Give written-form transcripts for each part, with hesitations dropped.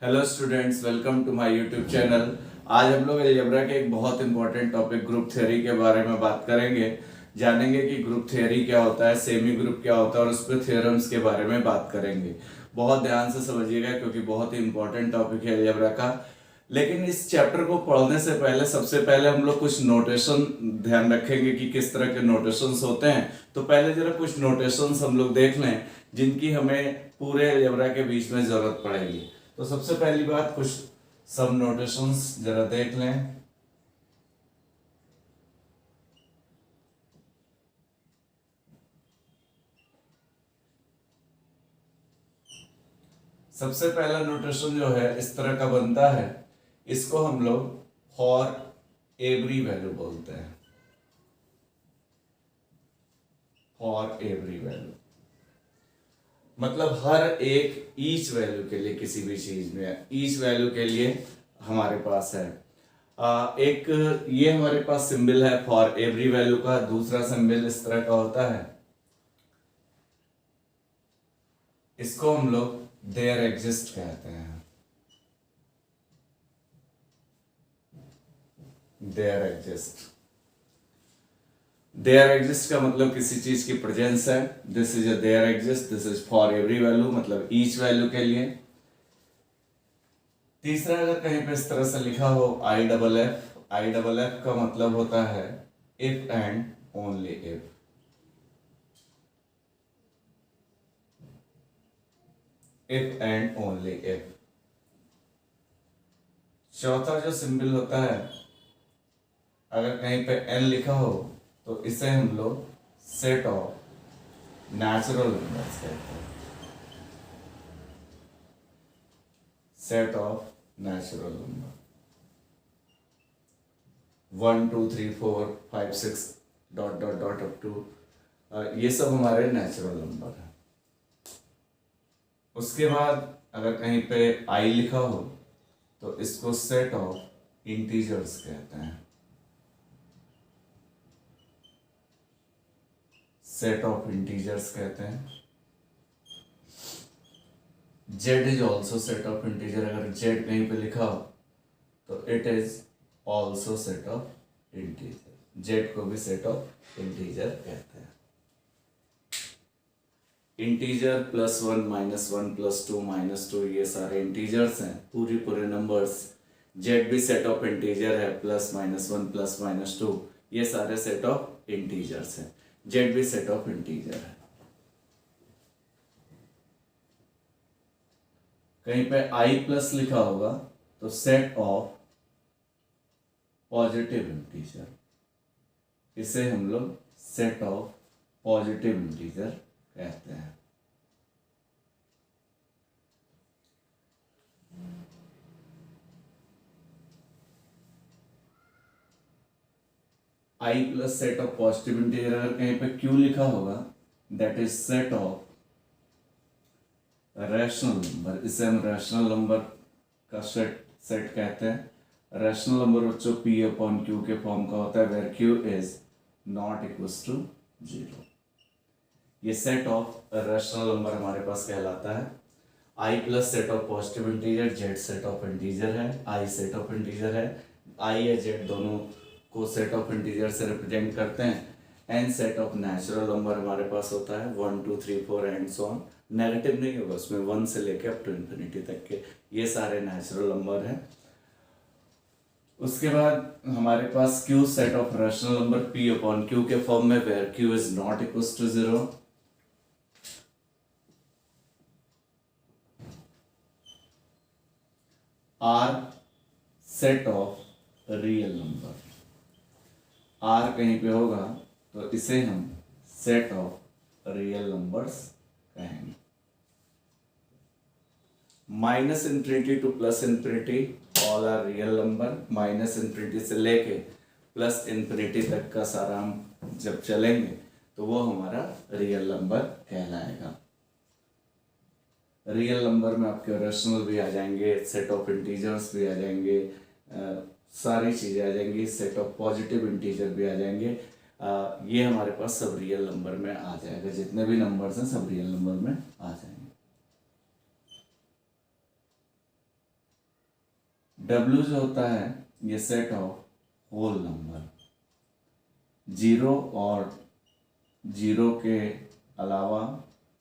Hello students, welcome to my YouTube channel. आज हम लोग अलजेब्रा के एक बहुत इंपॉर्टेंट टॉपिक ग्रुप थ्योरी के बारे में बात करेंगे। जानेंगे कि ग्रुप थ्योरी क्या होता है, सेमी ग्रुप क्या होता है और उस पर थ्योरम्स के बारे में बात करेंगे। बहुत ध्यान से समझिएगा क्योंकि बहुत ही इंपॉर्टेंट टॉपिक है अलजेब्रा का। लेकिन इस चैप्टर को पढ़ने से पहले सबसे पहले हम लोग कुछ नोटेशन ध्यान रखेंगे कि किस तरह के नोटेशंस होते हैं। तो पहले जरा कुछ नोटेशंस हम लोग देख लें जिनकी हमें पूरे अलजेब्रा के बीच में जरूरत पड़ेगी। तो सबसे पहली बात, कुछ सम नोटेशंस जरा देख लें। सबसे पहला नोटेशन जो है इस तरह का बनता है, इसको हम लोग फॉर एवरी वैल्यू बोलते हैं। फॉर एवरी वैल्यू मतलब हर एक ईच वैल्यू के लिए, किसी भी चीज में ईच वैल्यू के लिए हमारे पास है एक ये हमारे पास सिंबल है फॉर एवरी वैल्यू का। दूसरा सिंबल इस तरह का होता है, इसको हम लोग देयर एग्जिस्ट कहते हैं। देयर एग्जिस्ट, देयर एग्जिस्ट का मतलब किसी चीज की प्रेजेंस है। This is a there exist, this is for every value मतलब ईच वैल्यू के लिए। तीसरा, अगर कहीं पे इस तरह से लिखा हो I double F, I double F का मतलब होता है if and only if. If and only if. चौथा जो सिंबल होता है, अगर कहीं पे एन लिखा हो तो इसे हम लोग सेट ऑफ नेचुरल नंबर्स कहते हैं। Set of natural number 1 2 3 4 5 6 dot dot dot up to, ये सब हमारे नेचुरल नंबर है। उसके बाद अगर कहीं पे आई लिखा हो तो इसको सेट ऑफ इंटीजर्स कहते हैं। सेट ऑफ इंटीजर्स कहते हैं। Z is also set of integer. अगर जेड कहीं पे लिखा हो तो it is also set of integer. Z को भी सेट ऑफ इंटीजर कहते हैं। इंटीजर +1 -1 +2 -2 ये सारे इंटीजर्स हैं, पूरे नंबर्स। जेड भी सेट ऑफ इंटीजर है, +-1 +-2 ये सारे सेट ऑफ इंटीजर्स हैं। जेड भी सेट ऑफ इंटीजर है। कहीं पे आई प्लस लिखा होगा तो सेट ऑफ पॉजिटिव इंटीजर, इसे हम लोग सेट ऑफ पॉजिटिव इंटीजर कहते हैं। I plus set of positive integer, अगर कहीं पे क्यू लिखा होगा that is set of rational number, इसे हम रैशनल नंबर का सेट कहते हैं। रैशनल नंबर बच्चों P/Q के फॉर्म का होता है, where Q is not equals to 0। ये सेट ऑफ रैशनल नंबर हमारे पास कहलाता है। I plus set of positive integer, Z set of integer है, आई सेट ऑफ इंटीजर है। आई या जेड दोनों को सेट ऑफ इंटीजर से रिप्रेजेंट करते हैं। N set of natural number हमारे पास होता है, 1 2 3 4 एंड सो ऑन। नेगेटिव नहीं होगा उसमें, 1 से लेके अप टू इन्फिनिटी तक के ये सारे नेचुरल नंबर हैं। उसके बाद हमारे पास Q set of rational number P/Q के फॉर्म में, where Q is not equals to 0। R set of real number, R कहीं पे होगा तो इसे हम सेट ऑफ रियल नंबर्स कहेंगे। -∞ To +∞ all are real number. -∞ से लेके +∞ तक का सारा हम जब चलेंगे तो वो हमारा रियल नंबर कहलाएगा। रियल नंबर में आपके रैशनल भी आ जाएंगे, सेट ऑफ इंटीजर्स भी आ जाएंगे, सारी चीज़ें आ जाएंगी, सेट ऑफ पॉजिटिव इंटीजर भी आ जाएंगे। ये हमारे पास सब रियल नंबर में आ जाएगा। जितने भी नंबर्स हैं सब रियल नंबर में आ जाएंगे। W जो होता है ये set of whole number, zero और जीरो के अलावा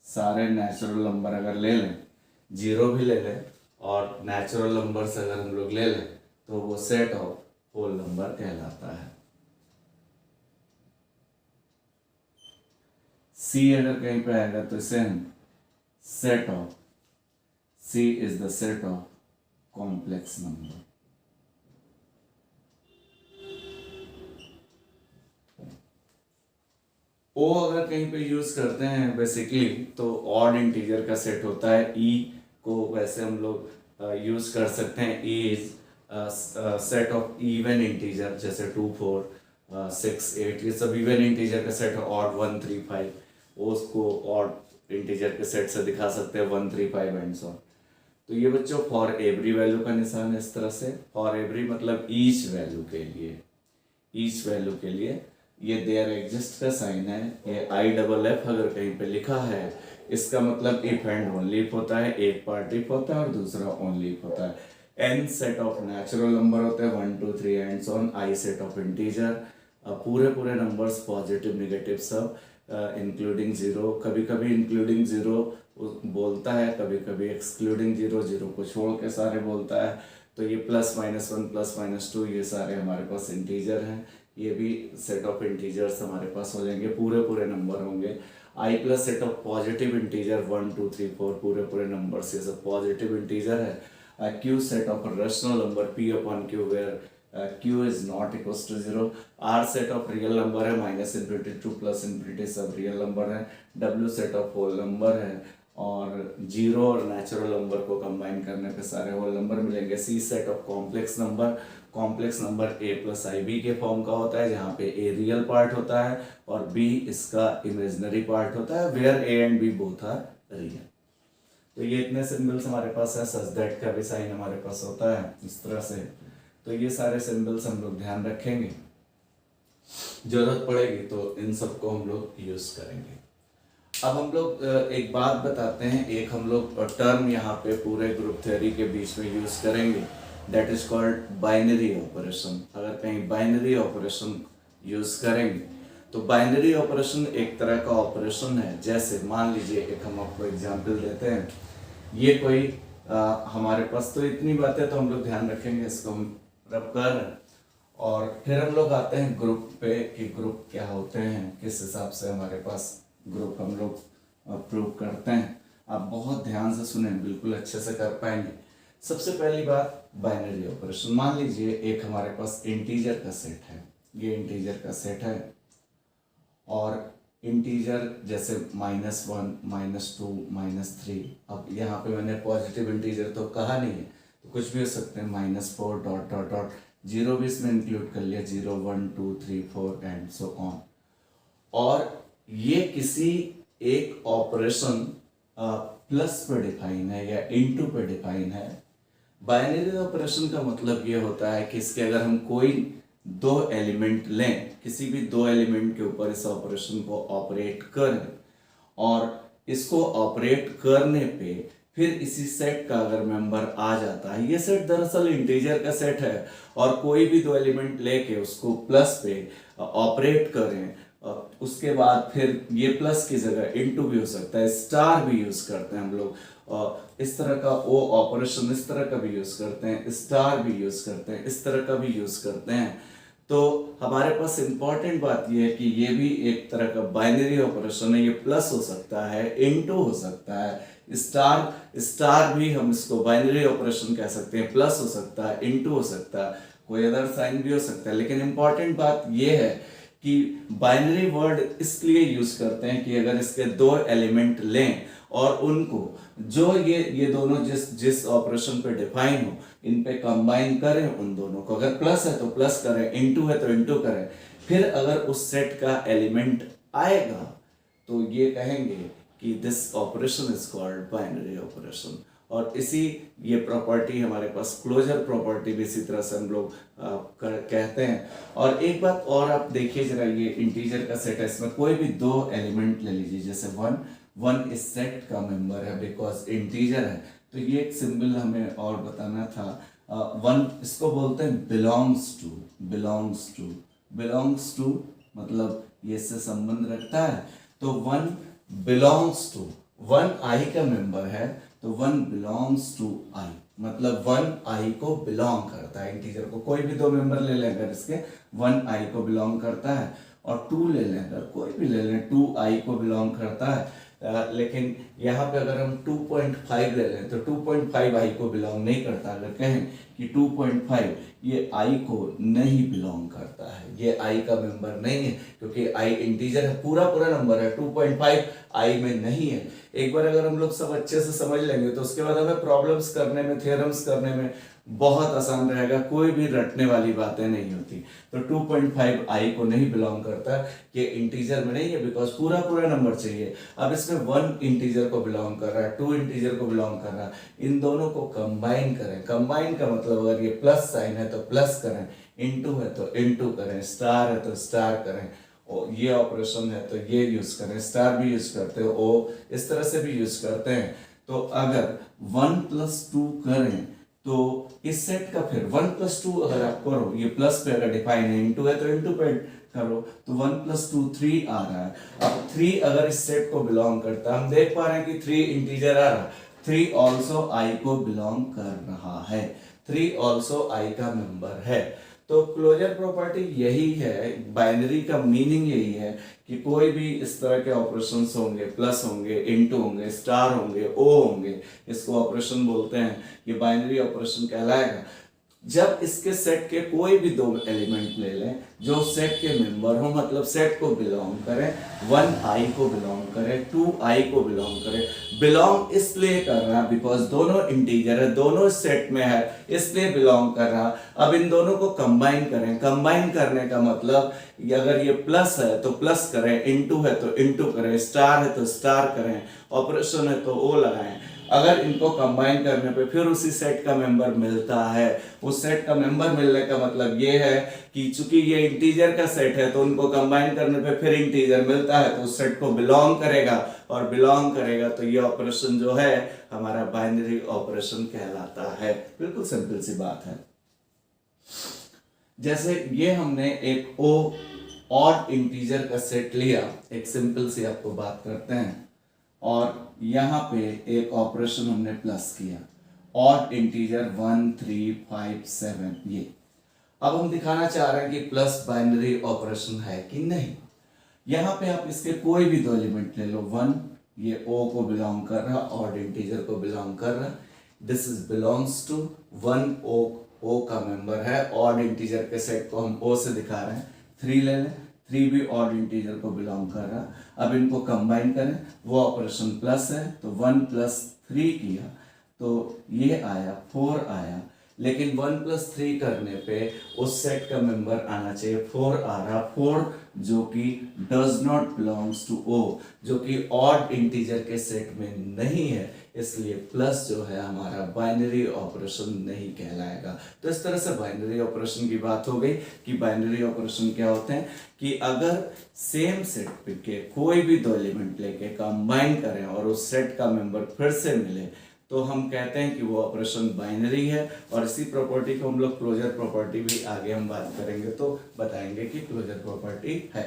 सारे नेचुरल नंबर अगर ले लें, जीरो भी ले लें और नेचुरल नंबर से अगर हम लोग ले लें तो वो सेट ऑफ होल नंबर कहलाता है। सी अगर कहीं पे आएगा तो इसे हम set of, C is the set of complex number. ओ अगर कहीं पे यूज करते हैं बेसिकली तो ऑड इंटीजर का सेट होता है। ई को वैसे हम लोग यूज कर सकते हैं, E is set of even integer, जैसे 2 4 6 8 ये सब इवन इंटीजर का सेट है। ऑड 1 3 5 उसको ऑड इंटीजर के सेट से दिखा सकते हैं 1 3 5 एंड सो। तो ये बच्चों फॉर एवरी वैल्यू का निशान है इस तरह से। फॉर एवरी मतलब ईच वैल्यू के लिए, ईच वैल्यू के लिए ये देयर एग्जिस्ट का साइन है। ये IFF अगर कहीं पे लिखा है इसका मतलब इफ एंड ओनली इफ होता है। एक पार्ट इफ होता है और दूसरा ओनली इफ होता है। n set of natural number होते हैं 1 2 3 and so on. I set of integer, पूरे नंबर्स पॉजिटिव नेगेटिव सब इंक्लूडिंग जीरो। कभी कभी इंक्लूडिंग जीरो बोलता है, कभी कभी एक्सक्लूडिंग जीरो, जीरो को छोड़ के सारे बोलता है। तो ये +-1 +-2 ये सारे हमारे पास इंटीजर हैं। ये भी सेट ऑफ इंटीजर्स हमारे पास हो जाएंगे, पूरे नंबर होंगे। I plus set of positive integer 1 2 3 4 पूरे नंबर्स ये सब पॉजिटिव इंटीजर है। Q set of rational number P upon Q where Q is not equals to 0। R set of real number है, -∞ टू +∞ सब रियल नंबर है। W set of whole number है और zero और natural number को combine करने पे सारे होल नंबर मिलेंगे। C set of complex number, complex number A + IB के फॉर्म का होता है, जहाँ पे A रियल पार्ट होता है और B इसका इमेजिनरी पार्ट होता है, where A and B both are real. तो ये इतने सिंबल्स हमारे पास है। सच दैट का भी साइन हमारे पास होता है इस तरह से। तो ये सारे सिंबल्स हम लोग ध्यान रखेंगे, जरूरत पड़ेगी तो इन सबको हम लोग यूज करेंगे। अब हम लोग एक बात बताते हैं, एक हम लोग टर्म यहाँ पे पूरे ग्रुप थ्योरी के बीच में यूज करेंगे, that is called binary operation. अगर कहीं बाइनरी ऑपरेशन यूज करेंगे तो बाइनरी ऑपरेशन एक तरह का ऑपरेशन है। जैसे मान लीजिए, एक हम आपको एग्जांपल देते हैं, ये कोई हमारे पास तो इतनी बातें तो हम लोग ध्यान रखेंगे, इसको हम रब कर रहे हैं और फिर हम लोग आते हैं ग्रुप पे कि ग्रुप क्या होते हैं, किस हिसाब से हमारे पास ग्रुप हम लोग प्रूव करते हैं। आप बहुत ध्यान से सुने, बिल्कुल अच्छे से कर पाएंगे। सबसे पहली बात बाइनरी ऑपरेशन। मान लीजिए एक हमारे पास इंटीजर का सेट है, ये इंटीजर का सेट है और इंटीजर जैसे -1 -2 -3। अब यहाँ पे मैंने पॉजिटिव इंटीजर तो कहा नहीं है, तो कुछ भी हो सकते हैं, -4 डॉट डॉट डॉट, जीरो भी इसमें इंक्लूड कर लिया, 0 1 2 3 4 एंड सो ऑन। और ये किसी एक ऑपरेशन प्लस पे डिफाइन है या इनटू पे डिफाइन है। बाइनरी ऑपरेशन का मतलब ये होता है कि इसके अगर हम कोई दो एलिमेंट लें, किसी भी दो एलिमेंट के ऊपर इस ऑपरेशन को ऑपरेट करें और इसको ऑपरेट करने पे फिर इसी सेट का अगर मेंबर आ जाता है, ये सेट दरअसल इंटीजर का सेट है और कोई भी दो एलिमेंट लेके उसको प्लस पे ऑपरेट करें, उसके बाद फिर ये प्लस की जगह इनटू भी हो सकता है, स्टार भी यूज करते हैं हम लोग, इस तरह का वो ऑपरेशन इस तरह का भी यूज करते हैं, स्टार भी यूज करते हैं, इस तरह का भी यूज करते हैं। तो हमारे पास इंपॉर्टेंट बात यह है कि ये भी एक तरह का बाइनरी ऑपरेशन है। ये प्लस हो सकता है, इनटू हो सकता है, स्टार भी हम इसको बाइनरी ऑपरेशन कह सकते हैं, प्लस हो सकता है, इनटू हो सकता है, कोई अदर साइन भी हो सकता है। लेकिन इंपॉर्टेंट बात यह है कि बाइनरी वर्ड इसलिए यूज करते हैं कि अगर इसके दो एलिमेंट लें और उनको जो ये दोनों जिस ऑपरेशन पे डिफाइन हो, इन पे कंबाइन करें उन दोनों को, अगर प्लस है तो प्लस करें, इनटू है तो इनटू करें, फिर अगर उस सेट का एलिमेंट आएगा तो ये कहेंगे कि this operation is called binary operation. और इसी ये प्रॉपर्टी हमारे पास क्लोजर प्रॉपर्टी भी इसी तरह से हम लोग कहते हैं। और एक बात और आप देखिए जरा, ये इंटीजर का सेट है, इसमें कोई भी दो एलिमेंट ले लीजिए, जैसे 1 इस सेट का मेंबर है बिकॉज इंटीजर है। तो ये एक सिंबल हमें और बताना था, वन इसको बोलते हैं बिलोंग्स टू मतलब ये इससे संबंध रखता है। तो वन बिलोंग्स टू, वन आई का मेंबर है तो वन बिलोंग्स टू आई, मतलब वन आई को बिलोंग करता है। इंटीजर को कोई भी दो मेंबर ले लें अगर इसके, वन आई को बिलोंग करता है, और टू ले लें अगर कोई भी ले लें, टू आई को बिलोंग करता है। लेकिन यहाँ पे अगर हम 2.5 ले लें तो 2.5 आई को बिलोंग नहीं करता। अगर कहें कि 2.5 ये आई को नहीं बिलोंग करता है, ये आई का मेंबर नहीं है, क्योंकि आई इंटीजर है, पूरा नंबर है, 2.5 आई में नहीं है। एक बार अगर हम लोग सब अच्छे से समझ लेंगे तो उसके बाद हमें प्रॉब्लम्स करने में, थ्योरम्स करने में बहुत आसान रहेगा, कोई भी रटने वाली बातें नहीं होती। तो 2.5 आई को नहीं बिलोंग करता, ये इंटीजर में नहीं है, बिकॉज पूरा नंबर चाहिए। अब इसमें वन इंटीजर को बिलोंग कर रहा है, टू इंटीजर को बिलोंग कर रहा है, इन दोनों को कंबाइन करें। कंबाइन का मतलब अगर ये प्लस साइन है तो प्लस करें, इनटू है तो इनटू करें, स्टार है तो स्टार करें, और ये ऑपरेशन है तो ये यूज करें, स्टार भी यूज करते हो, ओ इस तरह से भी यूज करते हैं। तो अगर 1+2 करें तो इस सेट का फिर 1+2 अगर आप करो, ये प्लस पे अगर डिफाइन है, इनटू है तो इनटू पे करो, तो 1+2 3 आ रहा है। अब 3 अगर इस सेट को बिलोंग करता है, हम देख पा रहे हैं कि 3 इंटीजर आ रहा है, 3 ऑल्सो आई को बिलोंग कर रहा है, 3 ऑल्सो आई का मेंबर है। तो क्लोजर प्रॉपर्टी यही है, बाइनरी का मीनिंग यही है कि कोई भी इस तरह के ऑपरेशंस होंगे, प्लस होंगे, इनटू होंगे, स्टार होंगे, ओ होंगे, इसको ऑपरेशन बोलते हैं, ये बाइनरी ऑपरेशन कहलाएगा। जब इसके सेट के कोई भी दो एलिमेंट ले लें जो सेट के मेंबर हो, मतलब सेट को बिलोंग करें, 1 आई को बिलोंग करे, 2 आई को बिलोंग करे। बिलोंग इसलिए कर रहा बिकॉज दोनों इंटीजर है, दोनों सेट में है, इसलिए बिलोंग कर रहा। अब इन दोनों को कंबाइन करें, कंबाइन करने का मतलब अगर ये प्लस है तो प्लस करें, इनटू है तो इनटू करें, स्टार है तो स्टार करें, ऑपरेशन है तो ओ लगाएं। अगर इनको कंबाइन करने पे फिर उसी सेट का मेंबर मिलता है, उस सेट का मेंबर मिलने का मतलब ये है कि चूंकि ये इंटीजर का सेट है तो उनको कंबाइन करने पे फिर इंटीजर मिलता है तो उस सेट को बिलोंग करेगा, और बिलोंग करेगा तो ये ऑपरेशन जो है हमारा बाइनरी ऑपरेशन कहलाता है। बिल्कुल सिंपल सी बात है। जैसे ये हमने एक ओ ऑड इंटीजर का सेट लिया, एक सिंपल सी आपको बात करते हैं, और यहाँ पे एक ऑपरेशन हमने प्लस किया, ऑड इंटीजर 1 3 5 7 ये। अब हम दिखाना चाह रहे हैं कि प्लस बाइनरी ऑपरेशन है कि नहीं। यहाँ पे आप इसके कोई भी दो एलिमेंट ले लो, 1 ये ओ को बिलोंग कर रहा, ऑड इंटीजर को बिलोंग कर रहा, दिस इज बिलोंग्स टू 1 ओ का मेंबर है, ऑड इंटीजर के सेट को हम ओ से दिखा रहे हैं। 3 ले लें, 3 भी ऑड इंटीजर को बिलोंग कर रहा। अब इनको कंबाइन करें, वो ऑपरेशन प्लस है तो 1 + 3 किया तो ये आया 4 आया, लेकिन 1 + 3 करने पे उस सेट का मेंबर आना चाहिए, 4 आ रहा, 4 जो कि does not belongs to O, जो कि ऑड इंटीजर के सेट में नहीं है, इसलिए प्लस जो है हमारा बाइनरी ऑपरेशन नहीं कहलाएगा। तो इस तरह से बाइनरी ऑपरेशन की बात हो गई कि बाइनरी ऑपरेशन क्या होते हैं कि अगर सेम सेट के कोई भी दो एलिमेंट लेके कंबाइन करें और उस सेट का मेंबर फिर से मिले तो हम कहते हैं कि वो ऑपरेशन बाइनरी है। और इसी प्रॉपर्टी को हम लोग क्लोजर प्रॉपर्टी भी आगे हम बात करेंगे तो बताएंगे कि क्लोजर प्रॉपर्टी है।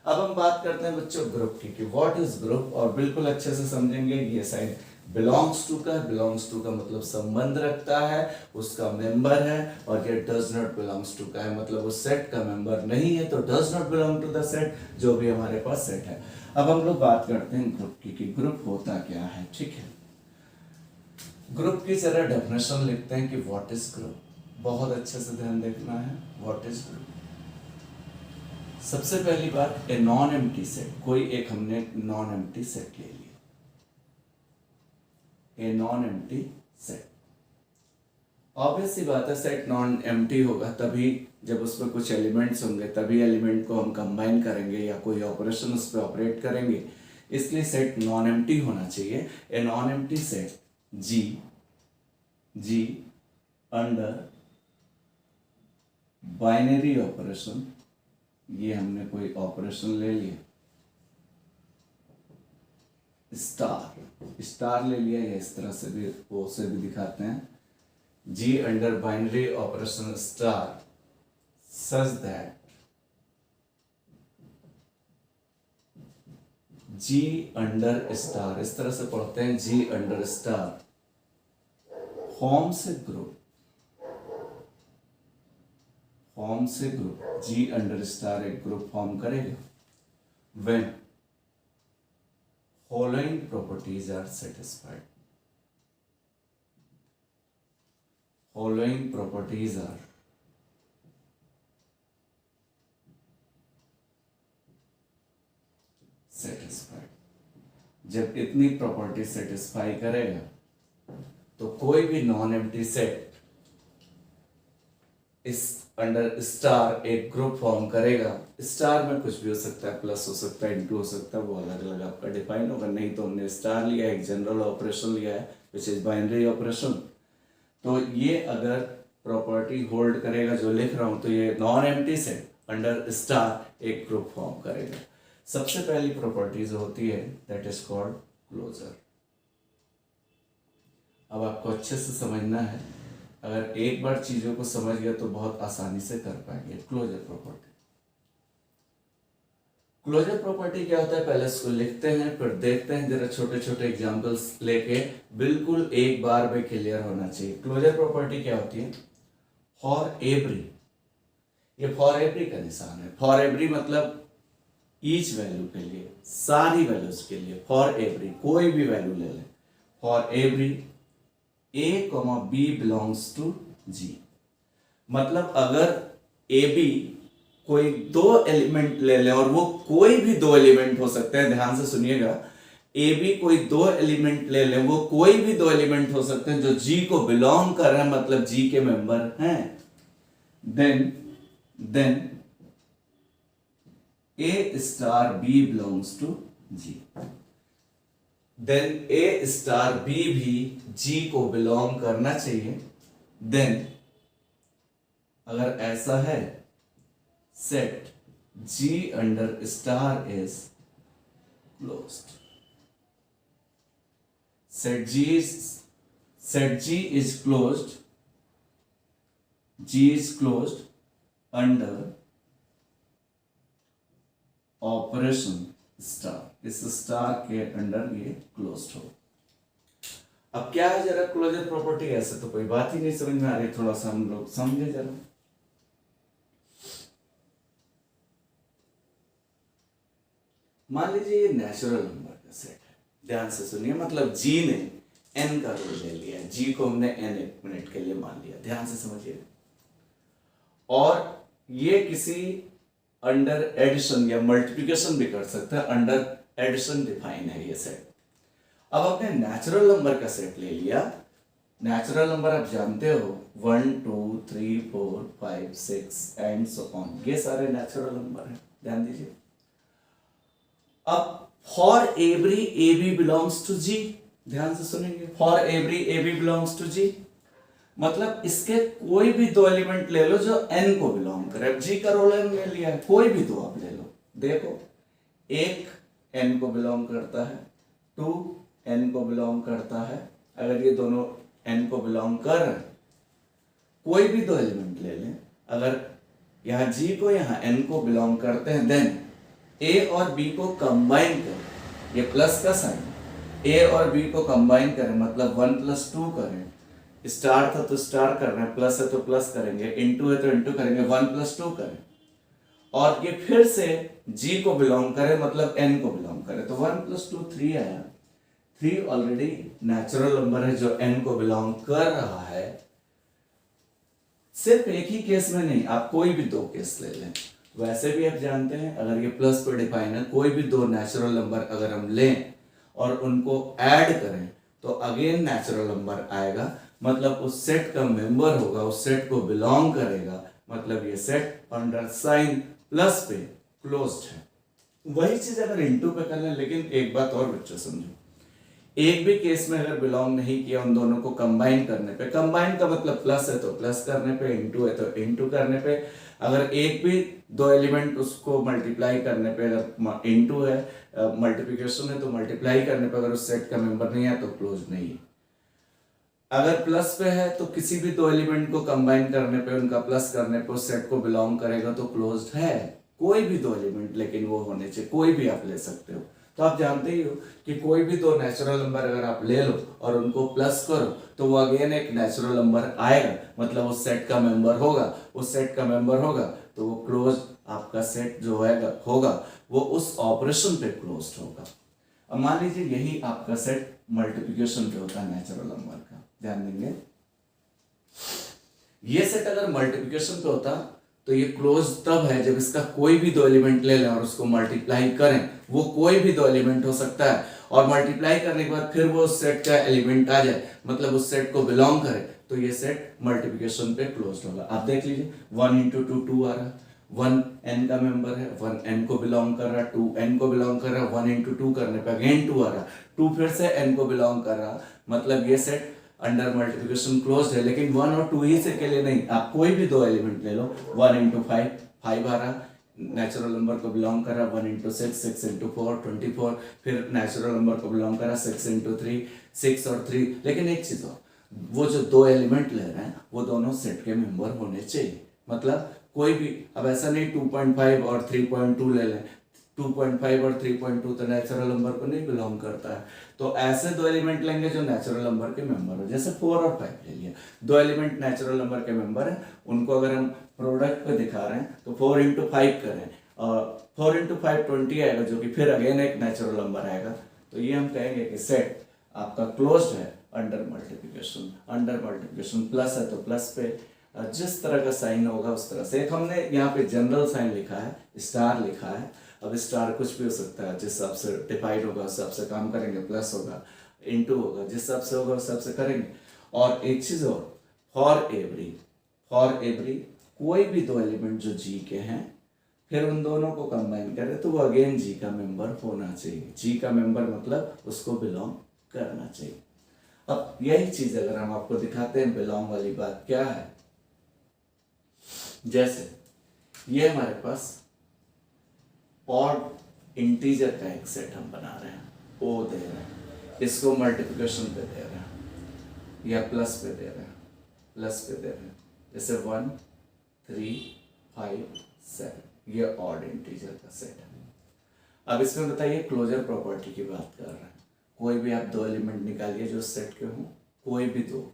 अब हम बात करते हैं बच्चों ग्रुप की, कि व्हाट इज ग्रुप, और बिल्कुल अच्छे से समझेंगे। ये साइन बिलोंग्स टू का, बिलोंग्स टू का मतलब संबंध रखता है, उसका मेंबर है, और ये डज नॉट बिलोंग्स टू का है मतलब उस सेट का मेंबर नहीं है, तो does not belong to the set, जो भी हमारे पास सेट है। अब हम लोग बात करते हैं ग्रुप की, कि ग्रुप होता क्या है। ठीक है, ग्रुप की जरा डेफिनेशन लिखते हैं कि व्हाट इज ग्रुप। बहुत अच्छे से ध्यान देखना है, व्हाट इज ग्रुप। सबसे पहली बात, ए नॉन एम्प्टी सेट, कोई एक हमने नॉन एम्प्टी सेट ले लिया, a non empty set. Obvious सी बात है, सेट नॉन एम्प्टी होगा तभी जब उसमें कुछ एलिमेंट्स होंगे, तभी एलिमेंट को हम कंबाइन करेंगे या कोई ऑपरेशन उस पर ऑपरेट करेंगे, इसलिए सेट नॉन एम्प्टी होना चाहिए। A non empty set G under binary operation, ये हमने कोई ऑपरेशन ले लिया, स्टार ले लिया, या इस तरह से भी वो से भी दिखाते हैं, G under binary operation star such that G under star, इस तरह से पढ़ते हैं, G under star फॉर्म से ग्रुप, फॉर्म से ग्रुप, G under star एक ग्रुप फॉर्म करेगा when following properties are satisfied. Following properties are satisfied. जब इतनी प्रॉपर्टी सेटिस्फाई करेगा तो कोई भी नॉन एम्प्टी सेट इस अंडर स्टार एक ग्रुप फॉर्म करेगा। स्टार में कुछ भी हो सकता है, प्लस हो सकता है, इनटू हो सकता है, वो अलग अलग आपका डिफाइन होगा। नहीं तो हमने स्टार लिया है, एक जनरल ऑपरेशन लिया है विच इज बाइनरी ऑपरेशन। तो ये अगर प्रॉपर्टी होल्ड करेगा जो लिख रहा हूं, तो ये non empty set under star एक ग्रुप फॉर्म करेगा। सबसे पहली प्रॉपर्टी जो होती है दैट इज कॉल्ड क्लोजर। अब आपको अच्छे से समझना है, अगर एक बार चीजों को समझ गया तो बहुत आसानी से कर पाएंगे। क्लोजर प्रॉपर्टी, क्लोजर प्रॉपर्टी क्या होता है पहले इसको लिखते हैं, फिर देखते हैं जरा छोटे छोटे एग्जांपल्स लेके, बिल्कुल एक बार में क्लियर होना चाहिए। क्लोजर प्रॉपर्टी क्या होती है? फॉर एवरी, ये फॉर एवरी का निशान है। फॉर एवरी मतलब ईच वैल्यू के लिए, सारी वैल्यूज के लिए, फॉर एवरी कोई भी वैल्यू ले लें। For every a, b belongs to g, मतलब अगर ए बी कोई दो एलिमेंट ले लें, और वो कोई भी दो एलिमेंट हो सकते हैं, ध्यान से सुनिएगा, ए बी कोई दो एलिमेंट ले लें, वो कोई भी दो एलिमेंट हो सकते हैं जो g को बिलोंग कर रहे हैं, मतलब g के मेंबर हैं, then a star b belongs to g, then A star B भी जी को बिलोंग करना चाहिए। देन अगर ऐसा है, set G under star is closed. Set G is closed, G is closed under operation star, इस star के under ये क्लोज्ड हो। अब क्या है जरा क्लोजर प्रॉपर्टी, ऐसे तो कोई बात ही नहीं समझ में आ रही, थोड़ा सा हम लोग समझे जरा। मान लीजिए ये नेचुरल नंबर का सेट है, ध्यान से सुनिए, मतलब जी ने एन का रोल ले लिया, जी को हमने एन एक मिनट के लिए मान लिया, ध्यान से समझिए। और ये किसी अंडर एडिशन या मल्टीप्लिकेशन भी कर सकता है, अंडर एडिशन डिफाइन है ये सेट। अब आपने नेचुरल नंबर का सेट ले लिया। नेचुरल नंबर आप जानते हो 1 2 3 4 5 6 एंड सो ऑन, ये सारे नेचुरल नंबर हैं, ध्यान दीजिए। अब for every A B belongs to G, ध्यान से सुनेंगे, for every A B belongs to G, मतलब इसके कोई भी दो एलिमेंट ले लो जो n को बिलोंग करे। अब जी का रोल n ले लिया है, कोई भी दो आप ले लो, देखो एक n को बिलोंग करता है, 2 n को बिलोंग करता है। अगर ये दोनों n को बिलोंग कर रहे, कोई भी दो एलिमेंट ले लें, अगर यहाँ g को यहाँ n को बिलोंग करते हैं, देन a और b को कंबाइन करें, ये प्लस का साइन, a और b को कंबाइन करें मतलब 1 + 2 करें, स्टार था तो स्टार कर रहे हैं, प्लस है तो प्लस करेंगे, इनटू है तो इनटू करेंगे, 1 + 2 करें, और ये फिर से g को बिलोंग करे मतलब n को बिलोंग करे, तो 1 + 2 3 आया। 3 ऑलरेडी नेचुरल नंबर है जो n को बिलोंग कर रहा है। सिर्फ एक ही केस में नहीं, आप कोई भी दो केस ले लें, वैसे भी आप जानते हैं अगर ये प्लस पर डिफाइन है, कोई भी दो नेचुरल नंबर अगर हम लें और उनको ऐड करें तो अगेन नेचुरल नंबर आएगा, मतलब उस सेट का मेंबर होगा, उस सेट को बिलोंग करेगा, मतलब ये सेट अंडर साइन प्लस पे क्लोज्ड है। वही चीज अगर इनटू पे कर लें, लेकिन एक बात और बच्चों समझो, एक भी केस में अगर बिलोंग नहीं किया, उन दोनों को कंबाइन करने पे, कंबाइन का मतलब प्लस है तो प्लस करने पे, इनटू है तो इनटू करने पे, अगर एक भी दो एलिमेंट उसको मल्टीप्लाई करने पे, अगर इनटू है मल्टीप्लिकेशन है तो मल्टीप्लाई करने पे अगर उस सेट का मेंबर नहीं है तो क्लोज नहीं है। अगर प्लस पे है तो किसी भी दो एलिमेंट को कंबाइन करने पे, उनका प्लस करने पे उस सेट को बिलोंग करेगा, तो क्लोज्ड है। कोई भी दो एलिमेंट लेकिन वो होने चाहिए, कोई भी आप ले सकते हो। तो आप जानते ही हो कि कोई भी दो नेचुरल नंबर अगर आप ले लो और उनको प्लस करो तो वो अगेन एक नेचुरल नंबर आएगा, मतलब उस सेट का मेंबर होगा। उस सेट का मेंबर होगा तो वो क्लोज आपका सेट जो होगा वो उस ऑपरेशन पे क्लोज्ड होगा। अब मान लीजिए यही आपका सेट मल्टीप्लिकेशन पे होता है नेचुरल नंबर का, ध्यान देंगे। ये सेट अगर मल्टीप्लिकेशन पे होता तो ये क्लोज तब है जब इसका कोई भी दो एलिमेंट ले लें और उसको मल्टीप्लाई करें। वो कोई भी दो एलिमेंट हो सकता है और मल्टीप्लाई करने के बाद फिर वो उस सेट का एलिमेंट आ जाए, मतलब उस सेट को बिलोंग करे, तो ये सेट मल्टीप्लिकेशन पे क्लोज होगा। आप देख लीजिए 1 इंटू 2 2 आ रहा, 1 n का मेंबर है, 1 n को बिलोंग कर रहा, 2 n को बिलोंग कर रहा, 1 इंटू 2 करने पे अगेन 2 आ रहा, 2 फिर से n को बिलोंग कर रहा, मतलब ये सेट अंडर मल्टीप्लिकेशन क्लोज है। लेकिन 1 और 2 ही से के लिए नहीं, आप कोई भी दो एलिमेंट ले लो, 1 इंटू 5 5 आ रहा, नेचुरल नंबर को बिलोंग कर रहा, 1 इंटू 6 6 इंटू 4 24, फिर नेचुरल नंबर को बिलोंग कर रहा 6 इंटू 3 6 और 3। लेकिन एक चीज और, वो जो दो एलिमेंट ले रहे हैं वो दोनों सेट के मेंबर होने चाहिए। मतलब कोई भी, अब ऐसा नहीं 2.5 और 3.2 ले लें, 2.5 और 3.2 तो नेचुरल नंबर को नहीं बिलोंग करता है। तो ऐसे दो एलिमेंट लेंगे जो नेचुरल नंबर के मेंबर हो, जैसे 4 और 5 ले लिया, दो एलिमेंट नेचुरल नंबर के मेंबर हैं, उनको अगर हम प्रोडक्ट पे दिखा रहे हैं तो 4 इंटू 5 करें और 4 इंटू 5 20 आएगा, जो कि फिर अगेन एक नेचुरल नंबर आएगा। तो ये हम कहेंगे कि सेट आपका क्लोज्ड है under multiplication. Under multiplication plus है तो प्लस पे जिस तरह का साइन होगा उस तरह से। एक हमने यहाँ पे जनरल साइन लिखा है, स्टार लिखा है। अब स्टार कुछ भी हो सकता है, जिस हिसाब से डिवाइड होगा उस हिसाब से काम करेंगे, प्लस होगा इनटू होगा, जिस हिसाब से होगा उस हिसाब से करेंगे। और एक चीज और, फॉर एवरी कोई भी दो एलिमेंट जो जी के हैं, फिर उन दोनों को कंबाइन करें तो वो अगेन जी का मेंबर होना चाहिए। जी का मेंबर मतलब उसको बिलोंग करना चाहिए। अब यही चीज अगर हम आपको दिखाते हैं, बिलोंग वाली बात क्या है, जैसे ये हमारे पास ऑड इंटीजर का एक सेट हम बना रहे हैं, ओ दे रहे हैं, इसको मल्टीप्लिकेशन पे दे रहे हैं या प्लस पे दे रहे हैं, प्लस पे दे रहे हैं, जैसे 1 3 5 7, ये ऑड इंटीजर का सेट है। अब इसमें बताइए क्लोजर प्रॉपर्टी की बात कर रहे हैं। कोई भी आप दो एलिमेंट निकालिए जो सेट के हों, कोई भी दो,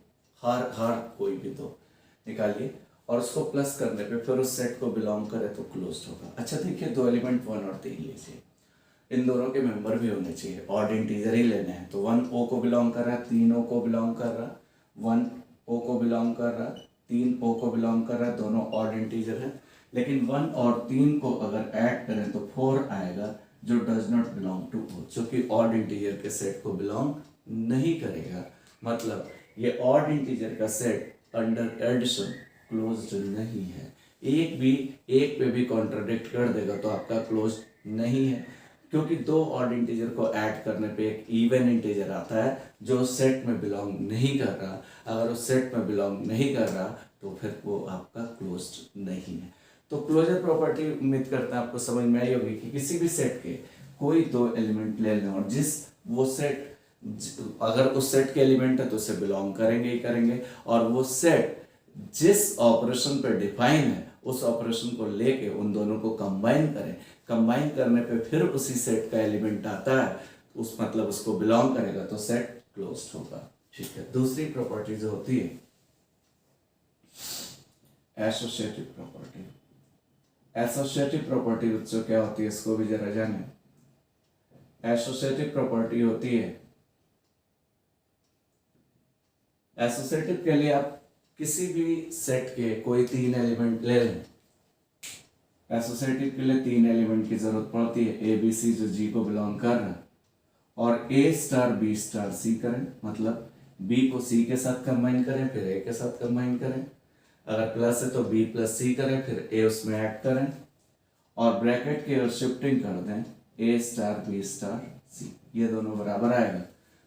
हर कोई भी दो निकालिए और उसको प्लस करने पे फिर उस सेट को बिलोंग करे तो क्लोज्ड होगा। अच्छा देखिए, दो एलिमेंट 1 और 3 लीजिए, इन दोनों के मेंबर भी होने चाहिए, ऑड इंटीजर ही लेने हैं। तो 1 ओ को बिलोंग कर रहा है, 3 ओ को बिलोंग कर रहा, 1 ओ को बिलोंग कर रहा, 3 ओ को बिलोंग कर रहा है, दोनों ऑड इंटीजर है। लेकिन 1 और 3 को अगर ऐड करें तो 4 आएगा, जो does not belong to O, जो कि ऑड इंटीजर के सेट को बिलोंग नहीं करेगा। मतलब ये ऑड इंटीजर का सेट अंडर एडिशन क्लोज्ड नहीं है। एक पे भी कॉन्ट्राडिक्ट कर देगा तो आपका क्लोज्ड नहीं है, क्योंकि दो ऑड इंटीजर को ऐड करने पे एक इवन इंटीजर आता है जो सेट में बिलोंग नहीं कर रहा। अगर उस सेट में बिलोंग नहीं कर रहा तो फिर वो आपका क्लोज्ड नहीं है। तो क्लोजर प्रॉपर्टी उम्मीद करता है आपको समझ में आई होगी कि किसी भी सेट के कोई दो एलिमेंट ले लें और जिस वो सेट अगर उस सेट के एलिमेंट है तो उसे बिलोंग करेंगे ही करेंगे, और वो सेट जिस ऑपरेशन पर डिफाइन है उस ऑपरेशन को लेके उन दोनों को कंबाइन करें, कंबाइन करने पे फिर उसी सेट का एलिमेंट आता है, उस मतलब उसको बिलोंग करेगा तो सेट क्लोज्ड होगा। ठीक है, दूसरी प्रॉपर्टी जो होती है एसोसिएटिव प्रॉपर्टी। एसोसिएटिव प्रॉपर्टी बच्चों क्या होती है, इसको भी जरा जाने। एसोसिएटिव प्रॉपर्टी होती है, एसोसिएटिव के लिए आप किसी भी सेट के कोई 3 एलिमेंट ले लें। एसोसिएटिव के लिए 3 एलिमेंट की जरूरत पड़ती है, ए बी सी जो जी को बिलोंग कर रहा है, और A star B star C करें, मतलब बी को सी के साथ कंबाइन करें फिर ए के साथ कंबाइन करें, अगर प्लस है तो बी प्लस सी करें फिर ए उसमें ऐड करें, और ब्रैकेट की अगर शिफ्टिंग कर दें ए स्टार बी स्टार सी, ये दोनों बराबर आएगा।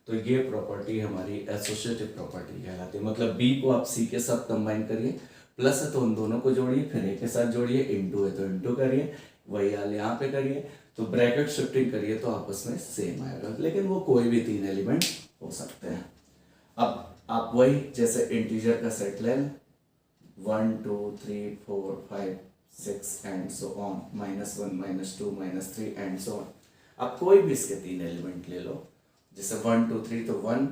तो ये प्रॉपर्टी हमारी एसोसिएटिव प्रॉपर्टी कहलाती है। मतलब बी को आप सी के साथ कंबाइन करिए, प्लस है तो उन दोनों को जोड़िए फिर ए के साथ जोड़िए, इनटू है तो इनटू करिए, वही हाल यहाँ पे करिए, तो ब्रैकेट शिफ्टिंग करिए तो आपस में सेम आएगा। लेकिन वो कोई भी 3 एलिमेंट हो सकते हैं। अब आप आप वही जैसे इंटीजर का सेट ले लें 1 2 3 4 5 6 and so on -1 -2 -3 and so on. आप कोई भी इसके 3 एलिमेंट ले लो, जैसे 1 2 3 तो 1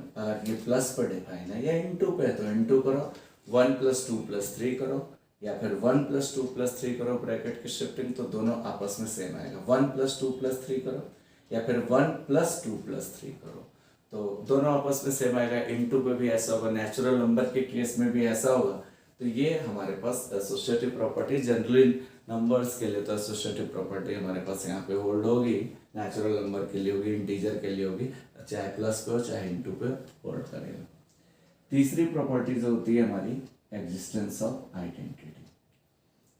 ये प्लस पर डिफाइन है, या इनटू पे तो इनटू करो, 1 + 2 + 3 करो, या फिर 1 + 2 + 3 करो ब्रैकेट की शिफ्टिंग, तो दोनों आपस में सेम आएगा। 1 + 2 + 3 करो या फिर 1 + 2 + 3 करो, तो दोनों आपस में सेम आएगा। इनटू पे भी ऐसा होगा, नेचुरल नंबर के केस में भी ऐसा होगा। तो ये हमारे पास एसोसिएटिव प्रॉपर्टी, जनरली नंबर्स के लिए तो एसोसिएटिव प्रॉपर्टी हमारे पास यहाँ पे होल्ड होगी, नेचुरल नंबर के लिए होगी, इंटीजर के लिए होगी, चाहे प्लस पे हो चाहे इनटू पे होल्ड करेगा। तीसरी प्रॉपर्टी जो होती है हमारी existence of identity.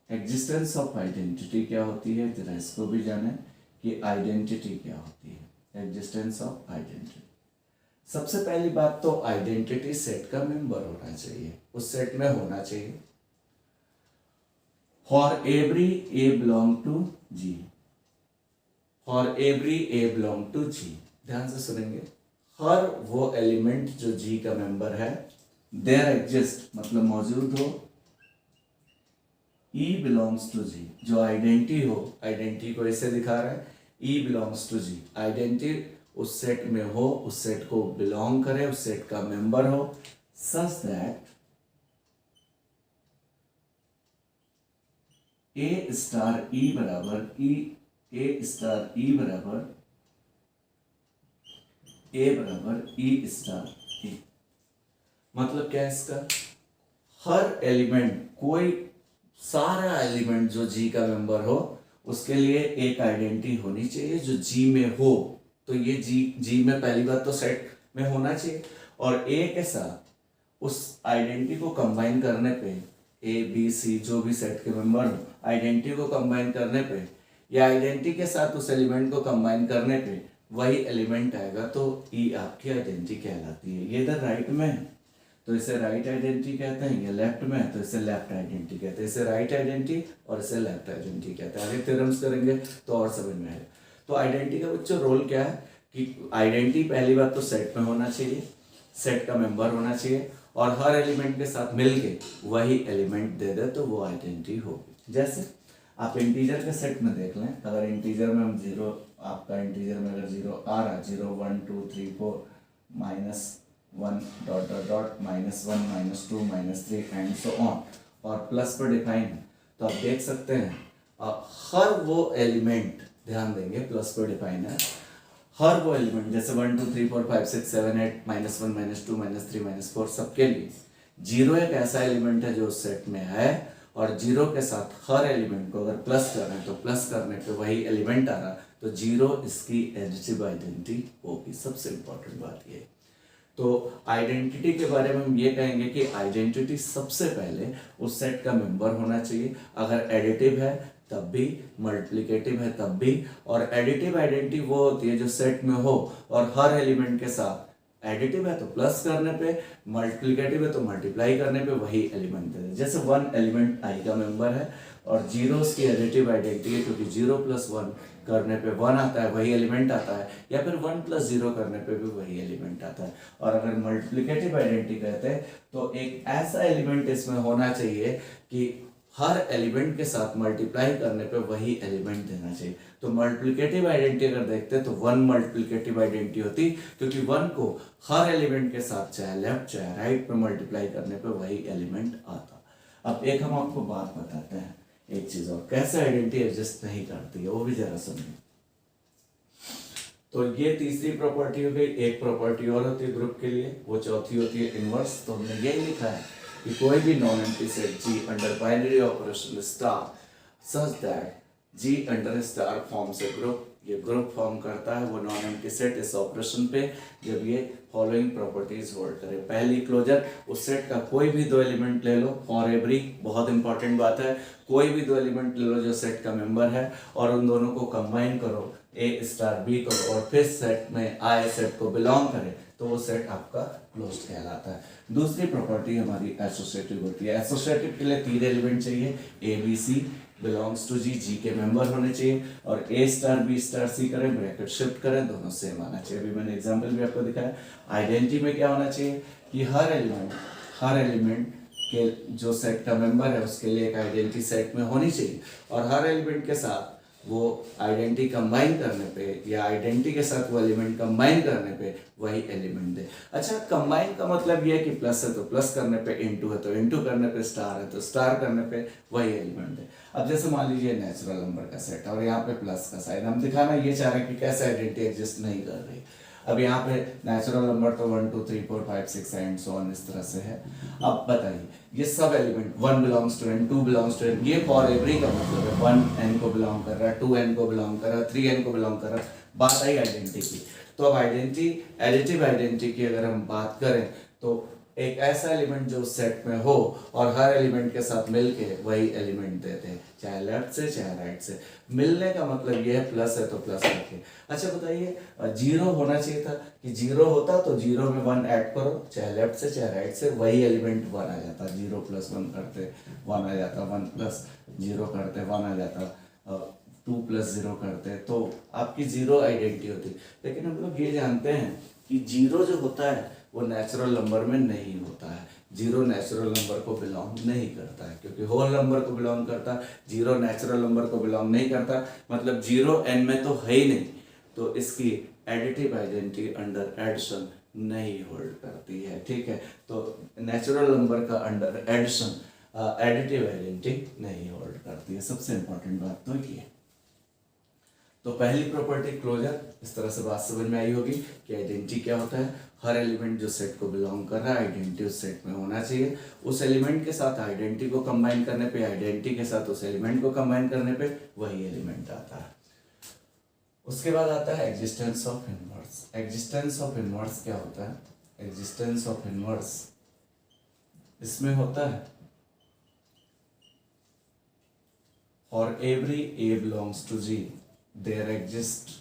Existence of identity क्या होती है, जरा इसको भी जाने कि आइडेंटिटी क्या होती है। एग्जिस्टेंस ऑफ आइडेंटिटी, सबसे पहली बात तो आइडेंटिटी सेट का मेंबर होना चाहिए, उस सेट में होना चाहिए। For every A belong to G, for every A belong to G, ध्यान से सुनेंगे, हर वो एलिमेंट जो जी का मेंबर है, देयर एग्जिस्ट मतलब मौजूद हो, ई बिलोंग्स टू जी, जो आइडेंटिटी हो, आइडेंटिटी को ऐसे दिखा रहा है, ई बिलोंग्स टू जी, आइडेंटिटी उस सेट में हो, उस सेट को बिलोंग करे, उस सेट का मेंबर हो, सच दैट ए स्टार ई बराबर ई, ए स्टार ई बराबर ए बराबर ई स्टार ई। मतलब क्या है इसका, हर एलिमेंट, कोई सारा एलिमेंट जो जी का मेंबर हो, उसके लिए एक आइडेंटिटी होनी चाहिए जो जी में हो। तो ये जी में पहली बात तो सेट में होना चाहिए, और ए के साथ उस आइडेंटिटी को कंबाइन करने पे, ए बी सी जो भी सेट के मेंबर हो, आइडेंटिटी को कंबाइन करने पे या आइडेंटिटी के साथ उस एलिमेंट को कंबाइन करने पे वही एलिमेंट आएगा, तो ई आपकी आइडेंटिटी कहलाती है। ये इधर राइट में है तो इसे राइट आइडेंटिटी कहते हैं, ये लेफ्ट में है तो इसे लेफ्ट आइडेंटिटी कहते हैं। इसे राइट आइडेंटिटी और इसे लेफ्ट आइडेंटिटी कहते हैं। आगे थ्योरम्स करेंगे तो और समझ में आएगा। तो आइडेंटिटी का बच्चों रोल क्या है कि आइडेंटिटी पहली बात तो सेट में होना चाहिए, सेट का मेंबर होना चाहिए, और हर एलिमेंट के साथ मिलके वही एलिमेंट दे दे तो वो आइडेंटिटी होगी। जैसे आप इंटीजर के सेट में देख लें, अगर इंटीजर में हम जीरो, आपका इंटीजर में अगर जीरो आ रहा, 0 1 2 3 4 -1 dot dot dot -1 -2 -3 and so on, और प्लस पर डिफाइन है, तो आप देख सकते हैं हर वो एलिमेंट, ध्यान देंगे प्लस पर डिफाइन है, हर वो एलिमेंट जैसे 1 2 3 4 5 6 7 8 -1 -2 -3 -4 सबके लिए जीरो एक ऐसा एलिमेंट है जो उस सेट में है, और जीरो के साथ हर एलिमेंट को अगर प्लस कर रहे हैं तो प्लस करने पे वही एलिमेंट आ रहा, तो जीरो इसकी एडिटिव आइडेंटिटी होगी। सबसे इंपॉर्टेंट बात ये। तो आइडेंटिटी के बारे में हम ये कहेंगे कि आइडेंटिटी सबसे पहले उस सेट का मेंबर होना चाहिए, अगर एडिटिव है तब भी, मल्टीप्लिकेटिव है तब भी, और एडिटिव आइडेंटिटी वो होती है जो सेट में हो और हर एलिमेंट के साथ, एडिटिव है तो प्लस करने पे, मल्टीप्लिकेटिव है तो मल्टीप्लाई करने पे वही एलिमेंट दे दे। जैसे 1 एलिमेंट आई का मेंबर है और जीरो उसकी एडिटिव आइडेंटिटी है, क्योंकि 0 + 1 करने पे 1 आता है, वही एलिमेंट आता है, या फिर 1 + 0 करने पे भी वही एलिमेंट आता है। और अगर मल्टीप्लिकेटिव आइडेंटिटी कहते हैं तो एक ऐसा एलिमेंट इसमें होना चाहिए कि हर एलिमेंट के साथ मल्टीप्लाई करने पे वही एलिमेंट देना चाहिए। तो मल्टीप्लिकेटिव आइडेंटिटी अगर देखते हैं तो 1 मल्टीप्लिकेटिव आइडेंटिटी होती, क्योंकि 1 को हर एलिमेंट के साथ चाहे लेफ्ट चाहे राइट पे मल्टीप्लाई करने पे वही एलिमेंट आता। अब एक हम आपको बात बताते हैं, एक चीज और, कैसे आइडेंटिटी एग्जिस्ट नहीं करती है वो भी जरा समझिए। तो ये तीसरी प्रॉपर्टी हो गई। एक प्रॉपर्टी और होती है ग्रुप के लिए, वो चौथी होती है इनवर्स। तो हमने यही लिखा है कि कोई भी non empty set G under binary operation star such that G under star forms a group, ये ग्रुप फॉर्म करता है वो नॉन एम्प्टी सेट इस ऑपरेशन पे जब ये फॉलोइंग प्रॉपर्टीज होल्ड करे। पहली क्लोजर, उस सेट का कोई भी 2 एलिमेंट ले लो, फॉर एवरी, बहुत इंपॉर्टेंट बात है, कोई भी 2 एलिमेंट ले लो जो सेट का मेंबर है और उन दोनों को कंबाइन करो, ए स्टार बी करो, और फिर सेट में आई सेट को बिलोंग करे, तो वो सेट आपका क्लोज्ड कहलाता है। दूसरी प्रॉपर्टी हमारी एसोसिएटिव होती है। एसोसिएटिव के लिए 3 एलिमेंट चाहिए, A B C belongs to G, G के मेंबर होने चाहिए, और A star B star C करें, ब्रैकेट शिफ्ट करें, दोनों सेम आना चाहिए। अभी मैंने एग्जांपल भी आपको दिखाया। आइडेंटिटी में क्या होना चाहिए, कि हर एलिमेंट के जो सेट का मेंबर है उसके लिए एक आइडेंटिटी सेट में होनी चाहिए, और हर एलिमेंट के साथ वो आइडेंटिटी कंबाइन करने पे या आइडेंटिटी के साथ वो एलिमेंट कंबाइन करने पे वही एलिमेंट दे। अच्छा, कंबाइन का मतलब ये है कि प्लस है तो प्लस करने पे इनटू है तो इनटू करने पे स्टार है तो स्टार करने पे वही एलिमेंट दे। अब जैसे मान लीजिए नेचुरल नंबर का सेट और यहाँ पे प्लस का साइन, हम दिखाना ये चाह रहे हैं कि कैसे आइडेंटिटी एग्जिस्ट नहीं कर रही। अब यहाँ पे नेचुरल नंबर तो 1 2 3 4 5 6 एंड सो ऑन इस तरह से है। अब बताइए ये सब element 1 belongs to n, 2 belongs to n, ये फॉर एवरी का मतलब है 1 n को बिलोंग कर रहा है, 2 n को बिलोंग कर रहा है, 3 n को बिलोंग कर रहा है। बात आई आइडेंटिटी की। तो अब आइडेंटिटी, एडिटिव आइडेंटिटी की अगर हम बात करें तो एक ऐसा एलिमेंट जो सेट में हो और हर एलिमेंट के साथ मिलके वही एलिमेंट देते हैं, चाहे लेफ्ट से चाहे राइट से। मिलने का मतलब ये है प्लस है तो प्लस रखें। अच्छा बताइए जीरो होना चाहिए था कि जीरो होता तो जीरो में 1 ऐड करो, चाहे लेफ्ट से चाहे राइट से, वही एलिमेंट 1 आ जाता। 0 + 1 करते 1 आ जाता, 1 + 0 करते 1 आ जाता, 2 + 0 करते तो आपकी जीरो आइडेंटिटी होती। लेकिन हम लोग ये जानते हैं कि जीरो जो होता है वो नेचुरल नंबर में नहीं होता है। जीरो नेचुरल नंबर को बिलोंग नहीं करता है, क्योंकि होल नंबर को बिलोंग करता है, जीरो नेचुरल नंबर को बिलोंग नहीं करता। मतलब जीरो n में तो है ही नहीं, तो इसकी एडिटिव आइडेंटिटी अंडर एडिशन नहीं होल्ड करती है। ठीक है, तो नेचुरल नंबर का अंडर एडिशन एडिटिव आइडेंटिटी नहीं होल्ड करती है। सबसे इंपॉर्टेंट बात तो ये है। तो पहली प्रॉपर्टी क्लोजर, इस तरह से बात समझ में आई होगी कि आइडेंटिटी क्या होता है। हर एलिमेंट जो सेट को बिलोंग कर रहा है आइडेंटिटी उस सेट में होना चाहिए। उस एलिमेंट के साथ आइडेंटिटी को कंबाइन करने पे, आइडेंटिटी के साथ उस एलिमेंट को कंबाइन करने पे वही एलिमेंट आता है। उसके बाद आता है existence of inverse. Existence of inverse क्या होता है? एग्जिस्टेंस ऑफ इनवर्स इसमें होता है for every a belongs to G there exists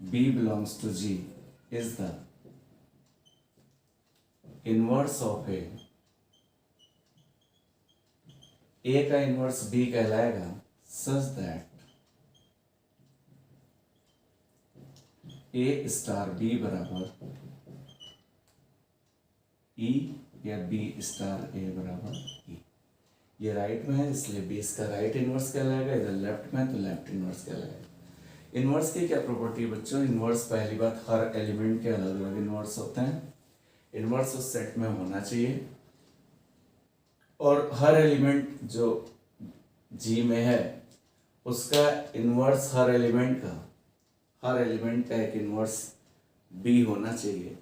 B belongs to G is the inverse of A। A का इनवर्स B कहलाएगा such that A star B बराबर E या B स्टार A बराबर E। ये right में है इसलिए B इसका राइट इनवर्स कहलाएगा, इधर लेफ्ट में है तो लेफ्ट इनवर्स कहलाएगा। इनवर्स की क्या प्रॉपर्टी है बच्चों? इनवर्स पहली बात हर एलिमेंट के अलग अलग इनवर्स होते हैं। इनवर्स उस सेट में होना चाहिए और हर एलिमेंट जो G में है उसका इनवर्स हर एलिमेंट का एक इनवर्स B होना चाहिए।